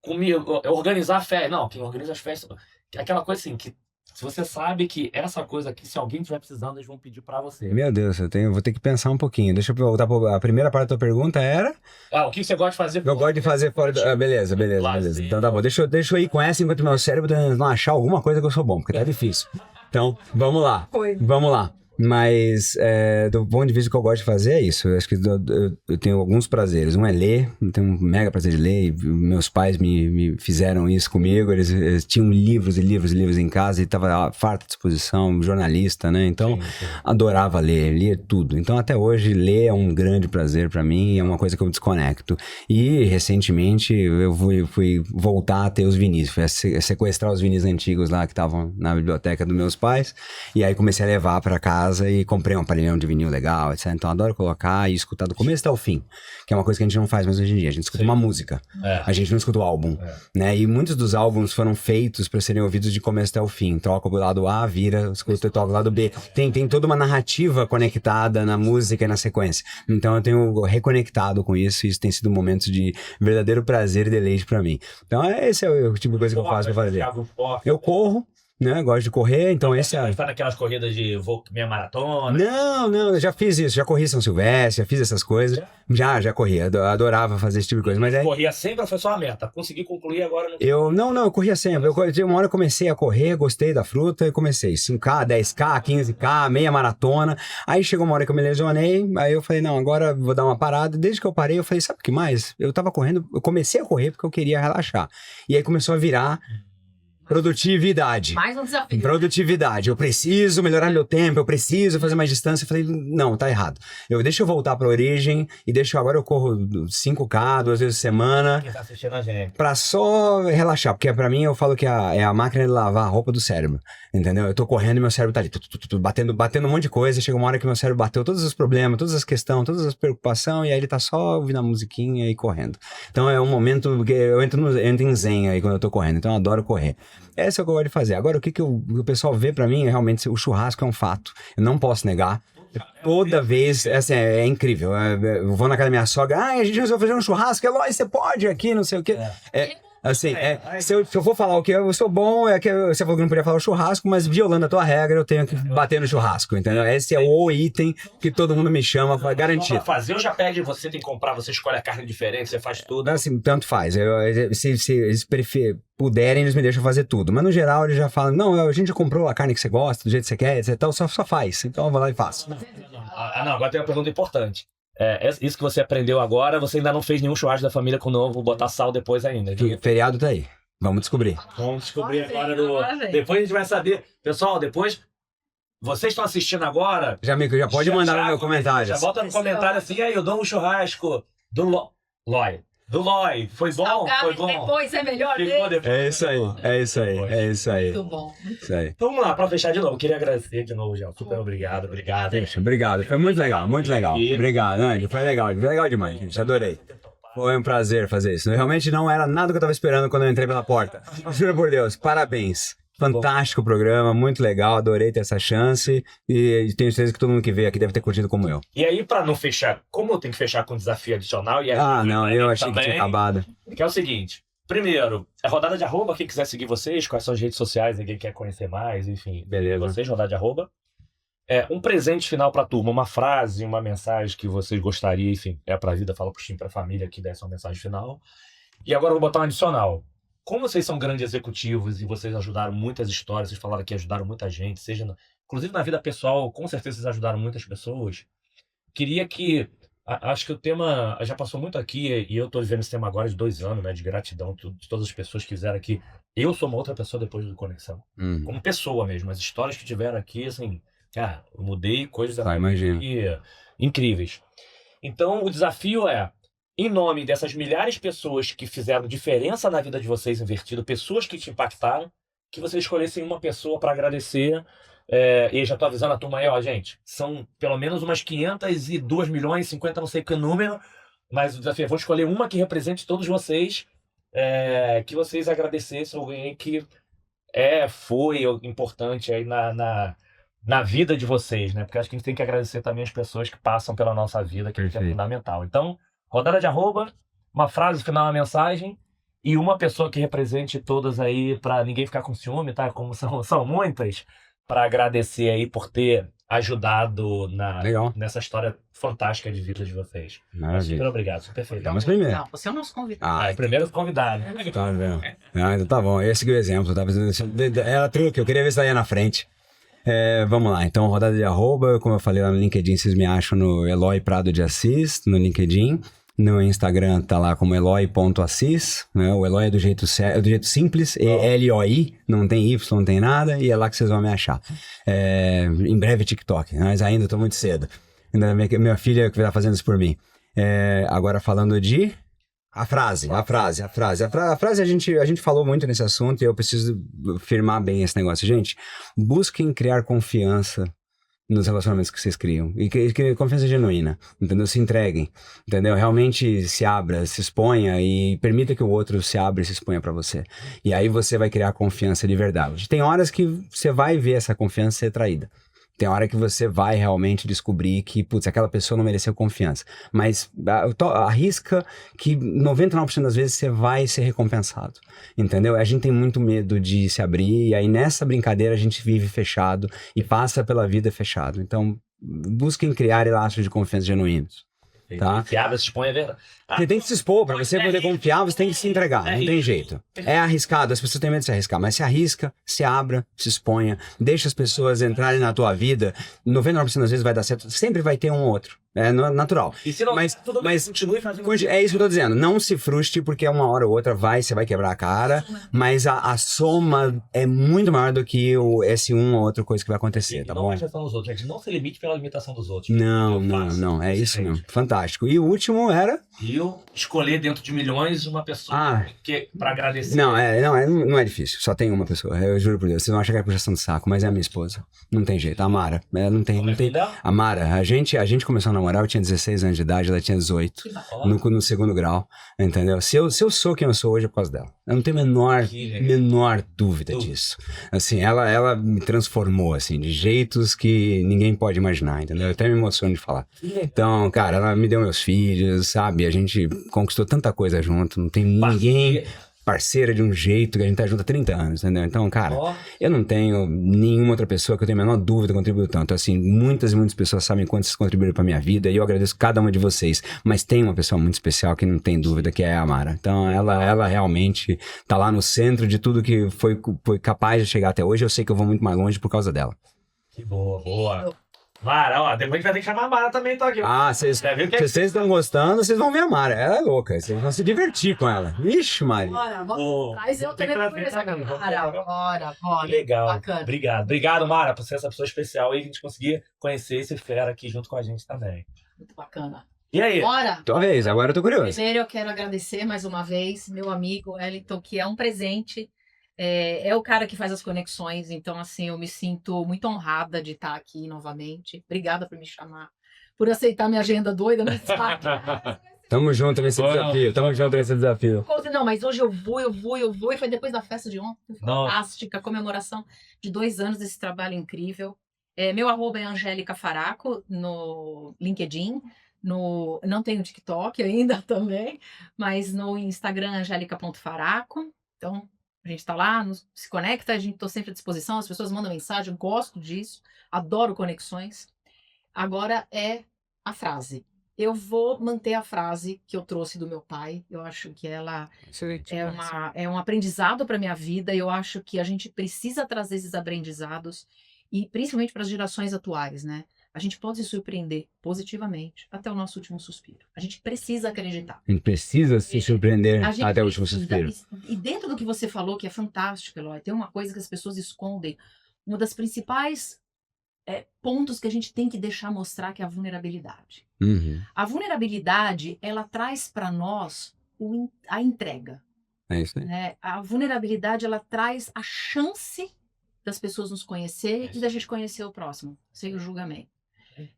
Comigo, organizar a festa. Não, quem organiza as festas... Aquela coisa assim, que... Se você sabe que essa coisa aqui, se alguém estiver precisando, eles vão pedir pra você. Meu Deus, vou ter que pensar um pouquinho. Deixa eu voltar a primeira parte da tua pergunta era... O que você gosta de fazer? Eu gosto de fazer fora... Beleza. Então tá bom. Deixa eu ir com essa enquanto meu cérebro não achar alguma coisa que eu sou bom, porque tá difícil. Então, vamos lá. Vamos lá. Mas, do ponto de vista que eu gosto de fazer, é isso. Eu acho que eu tenho alguns prazeres. Um é ler, eu tenho um mega prazer de ler. E meus pais me fizeram isso comigo. Eles tinham livros e livros em casa e estava farta de disposição, jornalista, né? Então, adorava ler tudo. Então, até hoje, ler é um grande prazer para mim, é uma coisa que eu desconecto. E, recentemente, eu fui voltar a ter os vinis. Fui sequestrar os vinis antigos lá que estavam na biblioteca dos meus pais. E aí comecei a levar para casa e comprei um aparelhão de vinil legal, etc. Então adoro colocar e escutar do começo até o fim, que é uma coisa que a gente não faz mais hoje em dia. A gente escuta uma música, a gente não escuta o álbum, né? E muitos dos álbuns foram feitos para serem ouvidos de começo até o fim. Troca o lado A, vira, escuta e toca o lado B. Tem toda uma narrativa conectada na música e na sequência. Então eu tenho reconectado com isso e isso tem sido momentos de verdadeiro prazer e deleite para mim. Então esse é o tipo de coisa que eu faço pra fazer. Eu corro, né? Gosto de correr, então esse é... Tá naquelas corridas de meia maratona? Não, eu já fiz isso, já corri São Silvestre, já fiz essas coisas. Já corri, adorava fazer esse tipo de coisa. Mas corria sempre ou foi só a meta? Consegui concluir agora? Eu corria sempre. Uma hora eu comecei a correr, gostei da fruta e comecei 5K, 10K, 15K, meia maratona. Aí chegou uma hora que eu me lesionei, aí eu falei, não, agora vou dar uma parada. Desde que eu parei, eu falei, sabe o que mais? Eu tava correndo, eu comecei a correr porque eu queria relaxar. E aí começou a virar... Produtividade. Mais um desafio. Produtividade. Eu preciso melhorar meu tempo, eu preciso fazer mais distância. Eu falei, não, tá errado. Deixa eu voltar pra origem e agora eu corro 5K 2 vezes por semana. Quem tá assistindo a gente? Pra só relaxar, porque pra mim eu falo que é a máquina de lavar a roupa do cérebro. Entendeu? Eu tô correndo e meu cérebro tá ali, batendo um monte de coisa. Chega uma hora que meu cérebro bateu todos os problemas, todas as questões, todas as preocupações, e aí ele tá só ouvindo a musiquinha e correndo. Então é um momento que eu entro em zen aí quando eu tô correndo. Então eu adoro correr. Esse é o que eu gosto de fazer. Agora, o pessoal vê pra mim, realmente, o churrasco é um fato. Eu não posso negar. Toda vez, assim, é incrível. Eu vou na casa da minha sogra, a gente resolveu fazer um churrasco, Eloy, você pode aqui, não sei o quê. Assim, se eu for falar o que eu sou bom, é que você falou que não podia falar o churrasco, mas violando a tua regra, eu tenho que bater no churrasco, entendeu? Esse é o item que todo mundo me chama pra garantir. Pra fazer, eu já pede, você tem que comprar, você escolhe a carne diferente, você faz tudo. Assim, tanto faz. Se eles puderem, eles me deixam fazer tudo. Mas no geral, eles já falam, não, a gente já comprou a carne que você gosta, do jeito que você quer, etc. Só faz. Então eu vou lá e faço. Não, agora tem uma pergunta importante. Isso que você aprendeu agora, você ainda não fez nenhum churrasco da família com o novo, botar sal depois ainda. Viu? Feriado tá aí. Vamos descobrir. Vamos descobrir agora. Depois a gente vai saber. Pessoal, depois... Vocês estão assistindo agora? Já pode mandar no meu comentário. Já bota no comentário assim, aí eu dou um churrasco do Loi. Do Loi. Foi bom? Foi bom. Depois é melhor É isso aí. Muito bom. Isso aí. Então vamos lá, pra fechar de novo. Eu queria agradecer de novo, Gel. Super obrigado. Obrigado. Foi muito legal, muito legal. Obrigado, Andy. Foi legal demais, gente. Adorei. Foi um prazer fazer isso. Realmente não era nada que eu tava esperando quando eu entrei pela porta. Juro por Deus, parabéns. Fantástico programa, muito legal, adorei ter essa chance e tenho certeza que todo mundo que veio aqui deve ter curtido como eu. E aí, pra não fechar, como eu tenho que fechar com um desafio adicional... Eu achei que tinha acabado. Que é o seguinte, primeiro, a rodada de arroba, quem quiser seguir vocês, quais são as redes sociais, ninguém quer conhecer mais, enfim. Beleza. Vocês, rodada de arroba. Um presente final pra turma, uma frase, uma mensagem que vocês gostariam, enfim, pra vida, fala pro time, pra família, que desse uma mensagem final. E agora eu vou botar um adicional. Como vocês são grandes executivos e vocês ajudaram muitas histórias, vocês falaram que ajudaram muita gente, inclusive na vida pessoal, com certeza vocês ajudaram muitas pessoas. Queria que, acho que o tema já passou muito aqui, e eu estou vivendo esse tema agora de 2 anos, né, de gratidão de todas as pessoas que fizeram aqui. Eu sou uma outra pessoa depois do Conexão, como pessoa mesmo, as histórias que tiveram aqui, assim, cara, eu mudei coisas incríveis. Então, o desafio é, em nome dessas milhares de pessoas que fizeram diferença na vida de vocês invertido, pessoas que te impactaram, que vocês escolhessem uma pessoa para agradecer. E já tô avisando a turma aí, ó, gente, são pelo menos umas 502 milhões, 50 não sei que número, mas o desafio é, vou escolher uma que represente todos vocês, que vocês agradecessem alguém que foi importante aí na vida de vocês, né? Porque acho que a gente tem que agradecer também as pessoas que passam pela nossa vida, que é fundamental. Então, rodada de arroba, uma frase final, uma mensagem e uma pessoa que represente todas aí, para ninguém ficar com ciúme, tá? Como são muitas, para agradecer aí por ter ajudado nessa história fantástica de vida de vocês. Maravilha. Super obrigado, super feliz. Vamos primeiro. Não, você é o nosso convidado. Primeiro convidado. Tá vendo? Então tá bom, eu segui o exemplo. Era truque, eu queria ver se ela ia na frente. Vamos lá, então rodada de arroba, como eu falei lá no LinkedIn, vocês me acham no Eloy Prado de Assis, no LinkedIn. No Instagram tá lá como eloy.assis, né? O Eloy é do jeito simples, ELOI, não tem Y, não tem nada, e é lá que vocês vão me achar. Em breve TikTok, mas ainda tô muito cedo. Ainda minha filha que vai fazendo isso por mim. Agora falando de... A frase a gente falou muito nesse assunto e eu preciso firmar bem esse negócio. Gente, busquem criar confiança nos relacionamentos que vocês criam. E que confiança genuína, entendeu? Se entreguem, entendeu? Realmente se abra, se exponha e permita que o outro se abra e se exponha pra você. E aí você vai criar confiança de verdade. Tem horas que você vai ver essa confiança ser traída. Tem hora que você vai realmente descobrir que, putz, aquela pessoa não mereceu confiança. Mas arrisca que 99% das vezes você vai ser recompensado, entendeu? A gente tem muito medo de se abrir e aí nessa brincadeira a gente vive fechado e passa pela vida fechado. Então, busquem criar laços de confiança genuínos. Tá? Se abre, se expõe, é verdade. Você tem que se expor, pra você poder confiar, você tem que se entregar, não tem jeito. É arriscado, as pessoas têm medo de se arriscar, mas se arrisca, se abra, se exponha, deixa as pessoas entrarem na tua vida, 99% das vezes vai dar certo, sempre vai ter um ou outro. É natural. E se não, mas continue fazendo. É isso que eu tô dizendo. Não se frustre, porque uma hora ou outra você vai quebrar a cara, mas a soma é muito maior do que esse ou outra coisa que vai acontecer, tá bom? Dos outros, gente. Não se limite pela limitação dos outros. Não. É isso mesmo. Fantástico. E o último era... Eu escolher dentro de milhões uma pessoa pra agradecer. Não é difícil. Só tem uma pessoa. Eu juro por Deus. Vocês vão achar que é puxação de saco, mas é a minha esposa. Não tem jeito. A Mara. Não tem. A Mara, a gente começou a namorar, eu tinha 16 anos de idade, ela tinha 18. No segundo grau. Entendeu? Se eu sou quem eu sou hoje é por causa dela. Eu não tenho a menor dúvida disso. Assim, ela me transformou, assim, de jeitos que ninguém pode imaginar, entendeu? Eu até me emociono de falar. Então, cara, ela me deu meus filhos, sabe? A gente conquistou tanta coisa junto, não tem ninguém parceira de um jeito que a gente tá junto há 30 anos, entendeu? Então, cara, Ó, eu não tenho nenhuma outra pessoa que eu tenho a menor dúvida que contribuiu tanto. Assim, muitas e muitas pessoas sabem quanto vocês contribuíram pra minha vida e eu agradeço cada uma de vocês. Mas tem uma pessoa muito especial que não tem dúvida, que é a Mara. Então, ela realmente tá lá no centro de tudo que foi capaz de chegar até hoje. Eu sei que eu vou muito mais longe por causa dela. que boa, boa. Mara, ó, depois a gente vai ter que chamar a Mara também, tá aqui. Ah, se vocês estão gostando, vocês vão ver a Mara. Ela é louca, vocês vão se divertir com ela. Ixi, Mari. Bora, Ô, traz eu tem que também trazer, pra tá, conversar. Mara? Bora. Que legal. Bacana. Obrigado, Mara, por ser essa pessoa especial e a gente conseguir conhecer esse fera aqui junto com a gente também. Muito bacana. E aí? Bora. Tua vez, agora eu tô curioso. Primeiro eu quero agradecer mais uma vez meu amigo Wellington, que é um presente. É o cara que faz as conexões, então assim, eu me sinto muito honrada de estar aqui novamente. Obrigada por me chamar, por aceitar minha agenda doida no saco. Tamo junto nesse desafio. Não, mas hoje eu vou, e foi depois da festa de ontem. Fantástica, comemoração de 2 anos desse trabalho incrível. Meu arroba é Angélica Faraco no LinkedIn. Não tenho TikTok ainda também, mas no Instagram, angélica.faraco. Então, a gente está lá, se conecta, a gente estou sempre à disposição, as pessoas mandam mensagem, eu gosto disso, adoro conexões. Agora é a frase. Eu vou manter a frase que eu trouxe do meu pai, eu acho que ela é um aprendizado para minha vida, eu acho que a gente precisa trazer esses aprendizados, e principalmente para as gerações atuais, né? A gente pode se surpreender positivamente até o nosso último suspiro. A gente precisa acreditar. A gente precisa se surpreender A gente até o último precisa. suspiro. E dentro do que você falou, que é fantástico, Eloy, tem uma coisa que as pessoas escondem. Uma das principais pontos que a gente tem que deixar mostrar, que é a vulnerabilidade. Uhum. A vulnerabilidade, ela traz para nós a entrega. É isso aí. Né? A vulnerabilidade, ela traz a chance das pessoas nos conhecerem e da gente conhecer o próximo, sem o julgamento.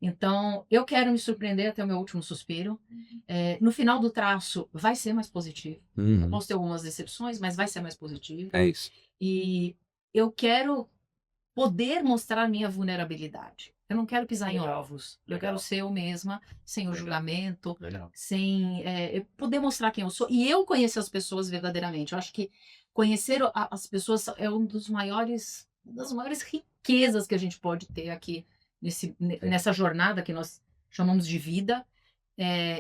Então, eu quero me surpreender até o meu último suspiro. No final do traço, vai ser mais positivo. Uhum. Eu posso ter algumas decepções, mas vai ser mais positivo. É isso. E eu quero poder mostrar minha vulnerabilidade. Eu não quero pisar em ovos. Eu quero ser eu mesma, sem o julgamento, sem poder mostrar quem eu sou. E eu conhecer as pessoas verdadeiramente. Eu acho que conhecer as pessoas é das maiores riquezas que a gente pode ter aqui nessa jornada que nós chamamos de vida.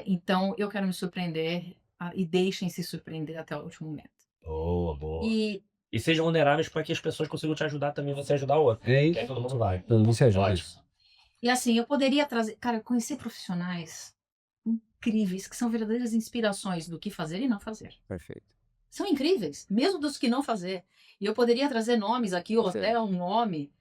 Então, eu quero me surpreender e deixem-se surpreender até o último momento. Boa. E sejam vulneráveis para que as pessoas consigam te ajudar também, você ajudar o outro. É isso. Que aí todo mundo vai. Todo mundo se ajuda. E assim, eu poderia trazer... Cara, conhecer profissionais incríveis, que são verdadeiras inspirações do que fazer e não fazer. Perfeito. São incríveis, mesmo dos que não fazer. E eu poderia trazer nomes aqui, ou até um nome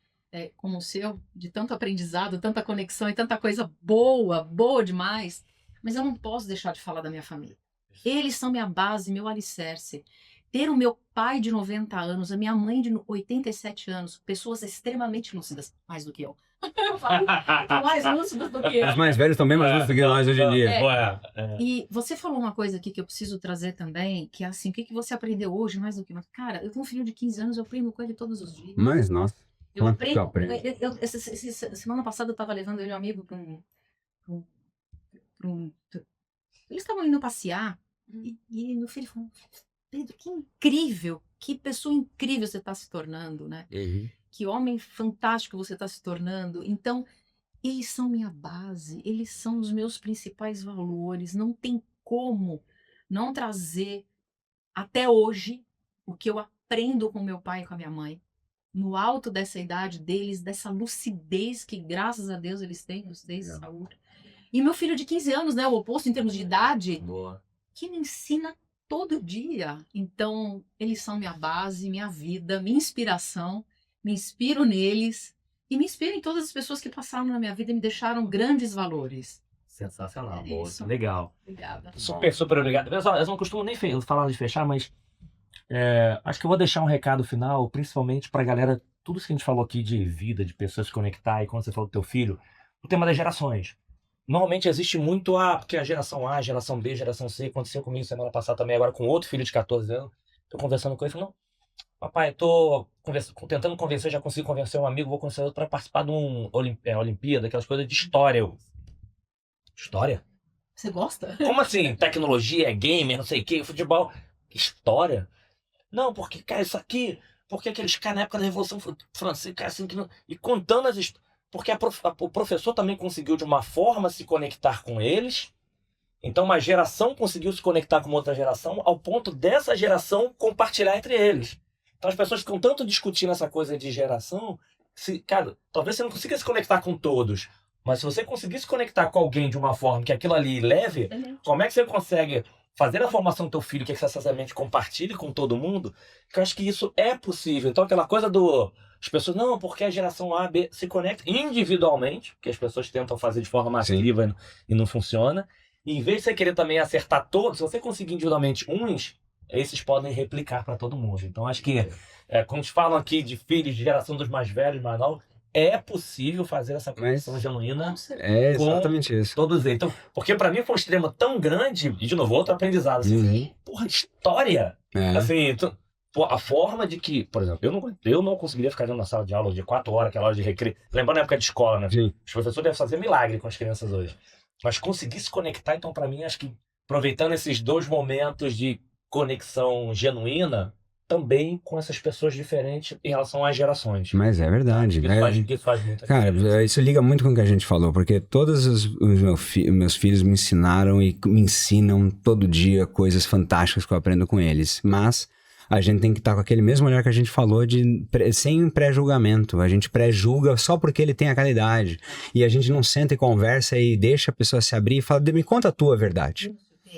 como o seu, de tanto aprendizado, tanta conexão e tanta coisa boa demais. Mas eu não posso deixar de falar da minha família. Eles são minha base, meu alicerce. Ter o meu pai de 90 anos, a minha mãe de 87 anos, pessoas extremamente lúcidas, mais do que eu. Mais lúcidas do que eu. Os mais velhos estão bem mais lúcidos do que nós hoje em dia. E você falou uma coisa aqui que eu preciso trazer também, que é assim, o que você aprendeu hoje mais do que... Cara, eu tenho um filho de 15 anos, eu aprendo com ele todos os dias. Mas, nossa. Eu aprendo. Semana passada eu estava levando ele, um amigo, para um... Eles estavam indo passear, e meu filho falou: Pedro, que incrível, que pessoa incrível você está se tornando, né? Uhum. Que homem fantástico você está se tornando. Então, eles são minha base, eles são os meus principais valores. Não tem como não trazer até hoje o que eu aprendo com meu pai e com a minha mãe. No alto dessa idade deles, dessa lucidez que, graças a Deus, eles têm, lucidez e saúde. E meu filho de 15 anos, né, o oposto em termos de idade, que me ensina todo dia. Então, eles são minha base, minha vida, minha inspiração. Me inspiro neles e me inspiro em todas as pessoas que passaram na minha vida e me deixaram grandes valores. Sensacional, Isso. Legal. Obrigada. Super obrigado. Pessoal, eu não costumo nem falar de fechar, mas acho que eu vou deixar um recado final, principalmente pra galera, tudo isso que a gente falou aqui de vida, de pessoas se conectar, e quando você falou do teu filho, o tema das gerações. Normalmente existe muito porque a geração A, a geração B, a geração C, aconteceu comigo semana passada também, agora com outro filho de 14 anos, tô conversando com ele, falando: não, papai, tô tentando convencer, já consigo convencer um amigo, vou convencer outro para participar de Olimpíada, aquelas coisas de história. História? Você gosta? Como assim? Tecnologia, gamer, não sei o que, futebol. História? Não, porque, cara, isso aqui, porque aqueles caras na época da Revolução Francesa, cara, assim, que não... e contando as histórias. Porque o professor também conseguiu, de uma forma, se conectar com eles. Então, uma geração conseguiu se conectar com outra geração, ao ponto dessa geração compartilhar entre eles. Então, as pessoas ficam tanto discutindo essa coisa de geração, cara, talvez você não consiga se conectar com todos, mas se você conseguir se conectar com alguém de uma forma que aquilo ali leve, como é que você consegue fazer a formação do teu filho, que essa mente compartilhe com todo mundo? Que eu acho que isso é possível. Então, aquela coisa as pessoas, não, porque a geração A, B se conecta individualmente, que as pessoas tentam fazer de forma massiva e não funciona. E em vez de você querer também acertar todos, se você conseguir individualmente uns, esses podem replicar para todo mundo. Então, acho que, quando falam aqui de filhos de geração dos mais velhos, mais novos, é possível fazer essa conexão genuína É exatamente isso. todos eles. Então, porque para mim foi um extremo tão grande, e de novo, outro aprendizado. Assim, porra, história. Assim, a forma de que, por exemplo, eu não conseguiria ficar dentro da sala de aula de 4 horas, aquela hora de recreio. Lembrando a época de escola, né? Sim. Os professores devem fazer milagre com as crianças hoje. Mas conseguir se conectar, então, para mim, acho que aproveitando esses 2 momentos de conexão genuína, também com essas pessoas diferentes em relação às gerações. Mas é verdade. Isso faz muita diferença. Cara, isso liga muito com o que a gente falou, porque todos os meus filhos me ensinaram e me ensinam todo dia coisas fantásticas que eu aprendo com eles. Mas a gente tem que estar com aquele mesmo olhar que a gente falou, sem pré-julgamento. A gente pré-julga só porque ele tem aquela idade. E a gente não senta e conversa e deixa a pessoa se abrir e fala, me conta a tua verdade.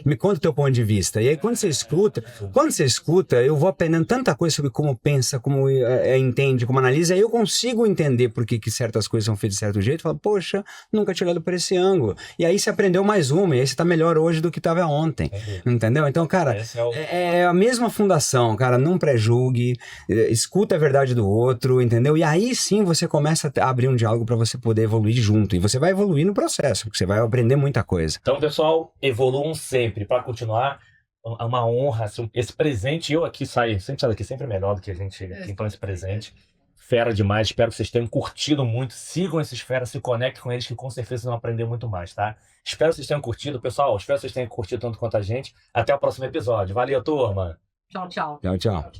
Me conta o teu ponto de vista. E aí, quando você escuta, eu vou aprendendo tanta coisa sobre como pensa, como entende, como analisa, aí eu consigo entender por que certas coisas são feitas de certo jeito. Falo, poxa, nunca tinha olhado por esse ângulo. E aí você aprendeu mais uma, e aí você tá melhor hoje do que estava ontem. Entendeu? Então, cara, é a mesma fundação, cara. Não pré-julgue, escuta a verdade do outro, entendeu? E aí sim você começa a abrir um diálogo para você poder evoluir junto. E você vai evoluir no processo, porque você vai aprender muita coisa. Então, pessoal, evoluam sempre. Para continuar, é uma honra esse presente. Eu aqui sempre saio daqui sempre melhor do que a gente aqui, então esse presente. Fera demais, espero que vocês tenham curtido muito. Sigam esses feras, se conectem com eles, que com certeza vão aprender muito mais, tá? Espero que vocês tenham curtido, pessoal. Espero que vocês tenham curtido tanto quanto a gente. Até o próximo episódio. Valeu, turma. Tchau, tchau. Tchau, tchau.